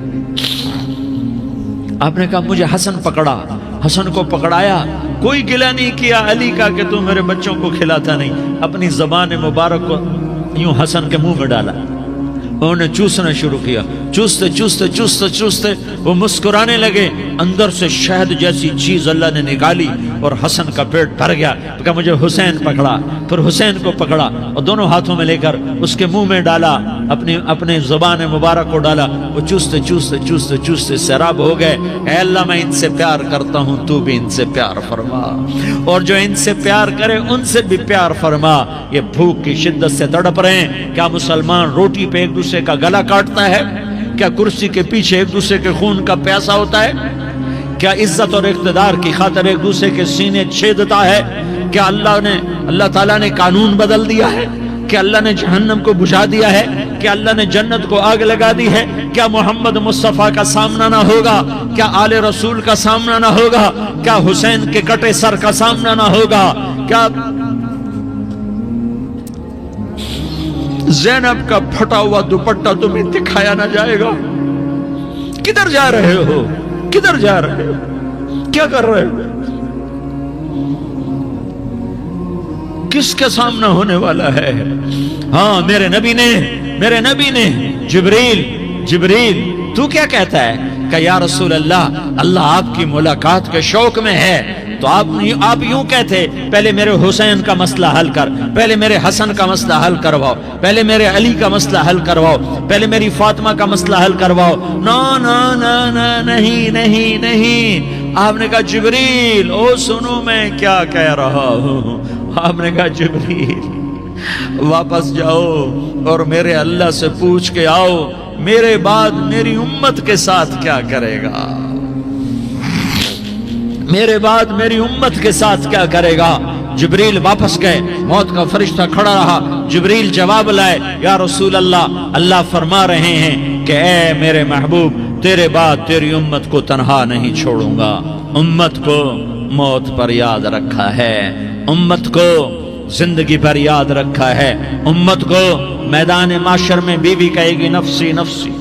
آپ نے کہا مجھے حسن پکڑا، حسن کو پکڑایا، کوئی گلہ نہیں کیا علی کا کہ تم میرے بچوں کو کھلاتا نہیں، اپنی زبان مبارک کو یوں حسن کے منہ میں ڈالا، انہوں نے چوسنا شروع کیا، چوستے چوستے چوستے چوستے وہ مسکرانے لگے، اندر سے شہد جیسی چیز اللہ نے نکالی اور حسن کا پیٹ بھر گیا۔ کہا مجھے حسین پکڑا، پھر حسین کو پکڑا اور دونوں ہاتھوں میں لے کر اس کے منہ میں ڈالا، اپنے زبان مبارک کو ڈالا، وہ چوستے چوستے چوستے چوستے سیراب ہو گئے۔ اے اللہ میں ان سے پیار کرتا ہوں، تو بھی ان سے پیار فرما، اور جو ان سے پیار کرے ان سے بھی پیار فرما۔ یہ بھوک کی شدت سے تڑپ رہے ہیں، کیا مسلمان روٹی پہ ایک دوسرے کا گلا کاٹتا ہے؟ کیا کرسی کے پیچھے ایک دوسرے کے خون کا پیاسا ہوتا ہے؟ کیا عزت اور اقتدار کی خاطر ایک دوسرے کے سینے چھیدتا ہے؟ کیا اللہ تعالیٰ نے قانون بدل دیا ہے؟ کیا اللہ نے جہنم کو بجھا دیا ہے؟ کیا اللہ نے جنت کو آگ لگا دی ہے؟ کیا محمد مصطفیٰ کا سامنا نہ ہوگا؟ کیا آل رسول کا سامنا نہ ہوگا؟ کیا حسین کے کٹے سر کا سامنا نہ ہوگا؟ کیا زینب کا پھٹا ہوا دوپٹہ تمہیں دکھایا نہ جائے گا؟ کدھر جا رہے ہو؟ کدھر جا رہے ہو؟ کیا کر رہے ہو؟ کس کے سامنا ہونے والا ہے؟ ہاں میرے نبی نے جبریل تو کیا کہتا ہے؟ کہ یا رسول اللہ آپ کی ملاقات کے شوق میں ہے، تو آپ یوں کہتے پہلے میرے حسین کا مسئلہ حل کر، پہلے میرے حسن کا مسئلہ حل کرواؤ، پہلے میرے علی کا مسئلہ حل کرواؤ، پہلے میری فاطمہ کا مسئلہ حل کرواؤ۔ نہیں۔ آپ نے کہا جبریل او سنو میں کیا کہہ رہا ہوں۔ آپ نے کہا جبریل واپس جاؤ اور میرے اللہ سے پوچھ کے آؤ میرے بعد میری امت کے ساتھ کیا کرے گا۔ میرے بعد میری امت کے ساتھ کیا کرے گا؟ جبریل واپس گئے، موت کا فرشتہ کھڑا رہا، جبریل جواب لائے، یا رسول اللہ فرما رہے ہیں کہ اے میرے محبوب، تیرے بعد تیری امت کو تنہا نہیں چھوڑوں گا۔ امت کو موت پر یاد رکھا ہے، امت کو زندگی پر یاد رکھا ہے، امت کو میدان معاشر میں بیوی کہے گی نفسی نفسی،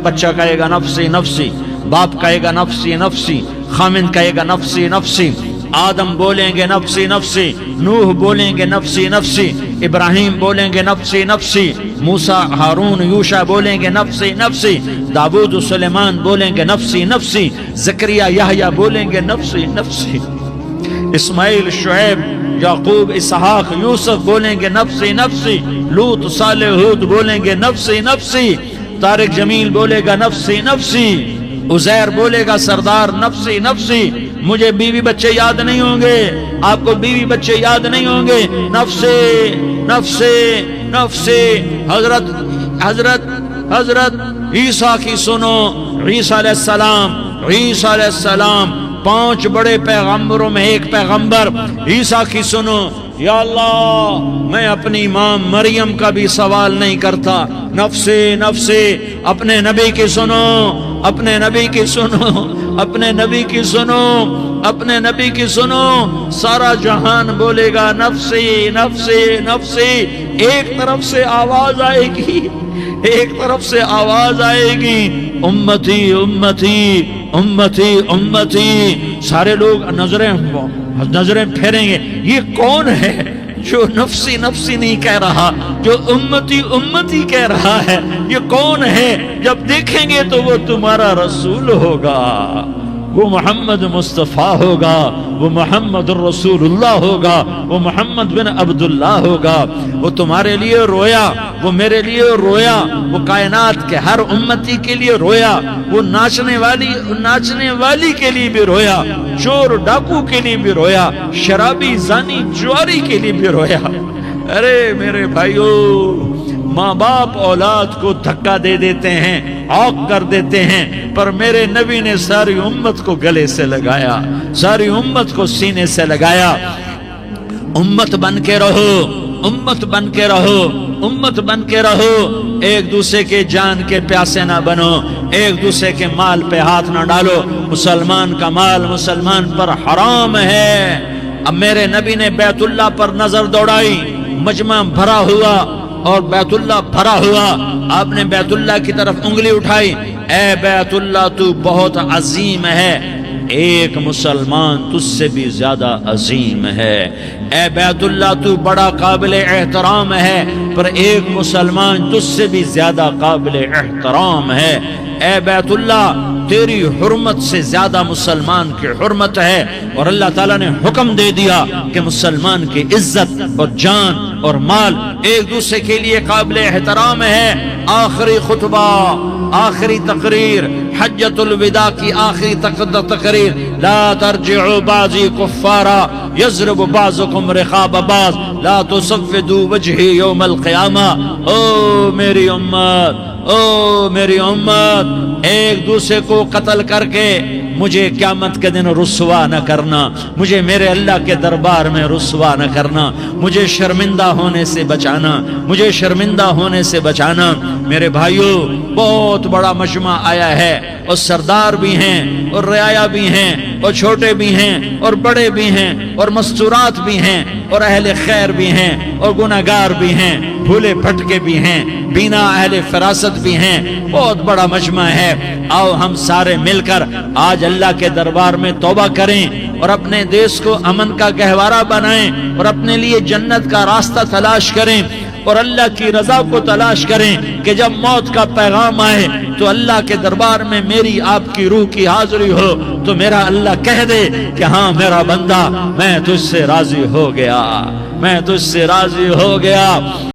بچہ کہے گا نفسی نفسی، باپ کہے گا نفسی نفسی، خامند کہے گا نفسی نفسی، آدم بولیں گے نفسی نفسی، نوح بولیں گے نفسی نفسی، ابراہیم بولیں گے نفسی نفسی، موسیٰ ہارون یوشع بولیں گے نفسی نفسی، داؤد سلیمان بولیں گے نفسی نفسی، زکریا یحییٰ بولیں گے نفسی نفسی، اسماعیل شعیب یعقوب اسحاق یوسف بولیں گے نفسی نفسی، لوط صالح ہود بولیں گے نفسی نفسی، طارق جمیل بولے گا نفسی نفسی، عزیر بولے گا سردار نفسی نفسی، مجھے بیوی بچے یاد نہیں ہوں گے، آپ کو بیوی بچے یاد نہیں ہوں گے، نفسی نفسی نفسی۔ حضرت عیسیٰ کی سنو، عیسیٰ علیہ السلام 5 بڑے پیغمبروں میں ایک پیغمبر عیسیٰ کی سنو، یا اللہ میں اپنی ماں مریم کا بھی سوال نہیں کرتا، نفسی نفسی۔ اپنے نبی کی سنو، اپنے نبی کی سنو، اپنے نبی کی سنو، اپنے نبی کی سنو، سارا جہان بولے گا نفسی نفسی نفسی۔ ایک طرف سے آواز آئے گی، ایک طرف سے آواز آئے گی، امتی امتی امتی امتی۔ سارے لوگ نظریں پھیریں گے، یہ کون ہے جو نفسی نفسی نہیں کہہ رہا، جو امتی امتی کہہ رہا ہے؟ یہ کون ہے؟ جب دیکھیں گے تو وہ تمہارا رسول ہوگا، وہ محمد مصطفیٰ ہوگا، وہ محمد الرسول اللہ ہوگا، وہ محمد بن عبداللہ ہوگا۔ وہ تمہارے لیے رویا، وہ میرے لیے رویا، وہ کائنات کے ہر امتی کے لیے رویا، وہ ناچنے والی کے لیے بھی رویا، چور ڈاکو کے لیے بھی رویا، شرابی زانی جواری کے لیے بھی رویا۔ ارے میرے بھائیو، ماں باپ اولاد کو دھکا دے دیتے ہیں، عوق کر دیتے ہیں، پر میرے نبی نے ساری امت کو گلے سے لگایا، ساری امت کو سینے سے لگایا۔ امت بن کے رہو، امت بن کے رہو، امت بن کے رہو، ایک دوسرے کے جان کے پیاسے نہ بنو، ایک دوسرے کے مال پہ ہاتھ نہ ڈالو۔ مسلمان کا مال مسلمان پر حرام ہے۔ اب میرے نبی نے بیت اللہ پر نظر دوڑائی، مجمع بھرا ہوا اور بیت اللہ بھرا ہوا، آپ نے بیت اللہ کی طرف انگلی اٹھائی، اے بیت اللہ تو بہت عظیم ہے، ایک مسلمان تجھ سے بھی زیادہ عظیم ہے۔ اے بیت اللہ تو بڑا قابل احترام ہے، پر ایک مسلمان تجھ سے بھی زیادہ قابل احترام ہے۔ اے بیت اللہ تیری حرمت سے زیادہ مسلمان کی حرمت ہے، اور اللہ تعالیٰ نے حکم دے دیا کہ مسلمان کی عزت اور جان اور مال ایک دوسرے کے لیے قابل احترام ہے۔ آخری خطبہ، آخری تقریر، حجۃ الوداع کی آخری تقریر، لا ترجعوا بعضی کفارا یضرب بعضکم رقاب بعض لا تصفدوا وجہی یوم القیامہ۔ او میری امت، او میری امت، ایک دوسرے کو قتل کر کے مجھے قیامت کے دن رسوا نہ کرنا، مجھے میرے اللہ کے دربار میں رسوا نہ کرنا، مجھے شرمندہ ہونے سے بچانا، مجھے شرمندہ ہونے سے بچانا۔ میرے بھائیو، بہت بڑا مجمع آیا ہے، اور سردار بھی ہیں اور رعایا بھی ہیں اور چھوٹے بھی ہیں اور بڑے بھی ہیں اور مستورات بھی ہیں اور اہل خیر بھی ہیں اور گناہگار بھی ہیں، بھولے بھٹکے بھی ہیں، بینا اہل فراست بھی ہیں، بہت بڑا مجمع ہے۔ آؤ ہم سارے مل کر آج اللہ کے دربار میں توبہ کریں اور اپنے دیش کو امن کا گہوارہ بنائیں اور اپنے لیے جنت کا راستہ تلاش کریں اور اللہ کی رضا کو تلاش کریں کہ جب موت کا پیغام آئے تو اللہ کے دربار میں میری آپ کی روح کی حاضری ہو تو میرا اللہ کہہ دے کہ ہاں میرا بندہ، میں تجھ سے راضی ہو گیا، میں تجھ سے راضی ہو گیا۔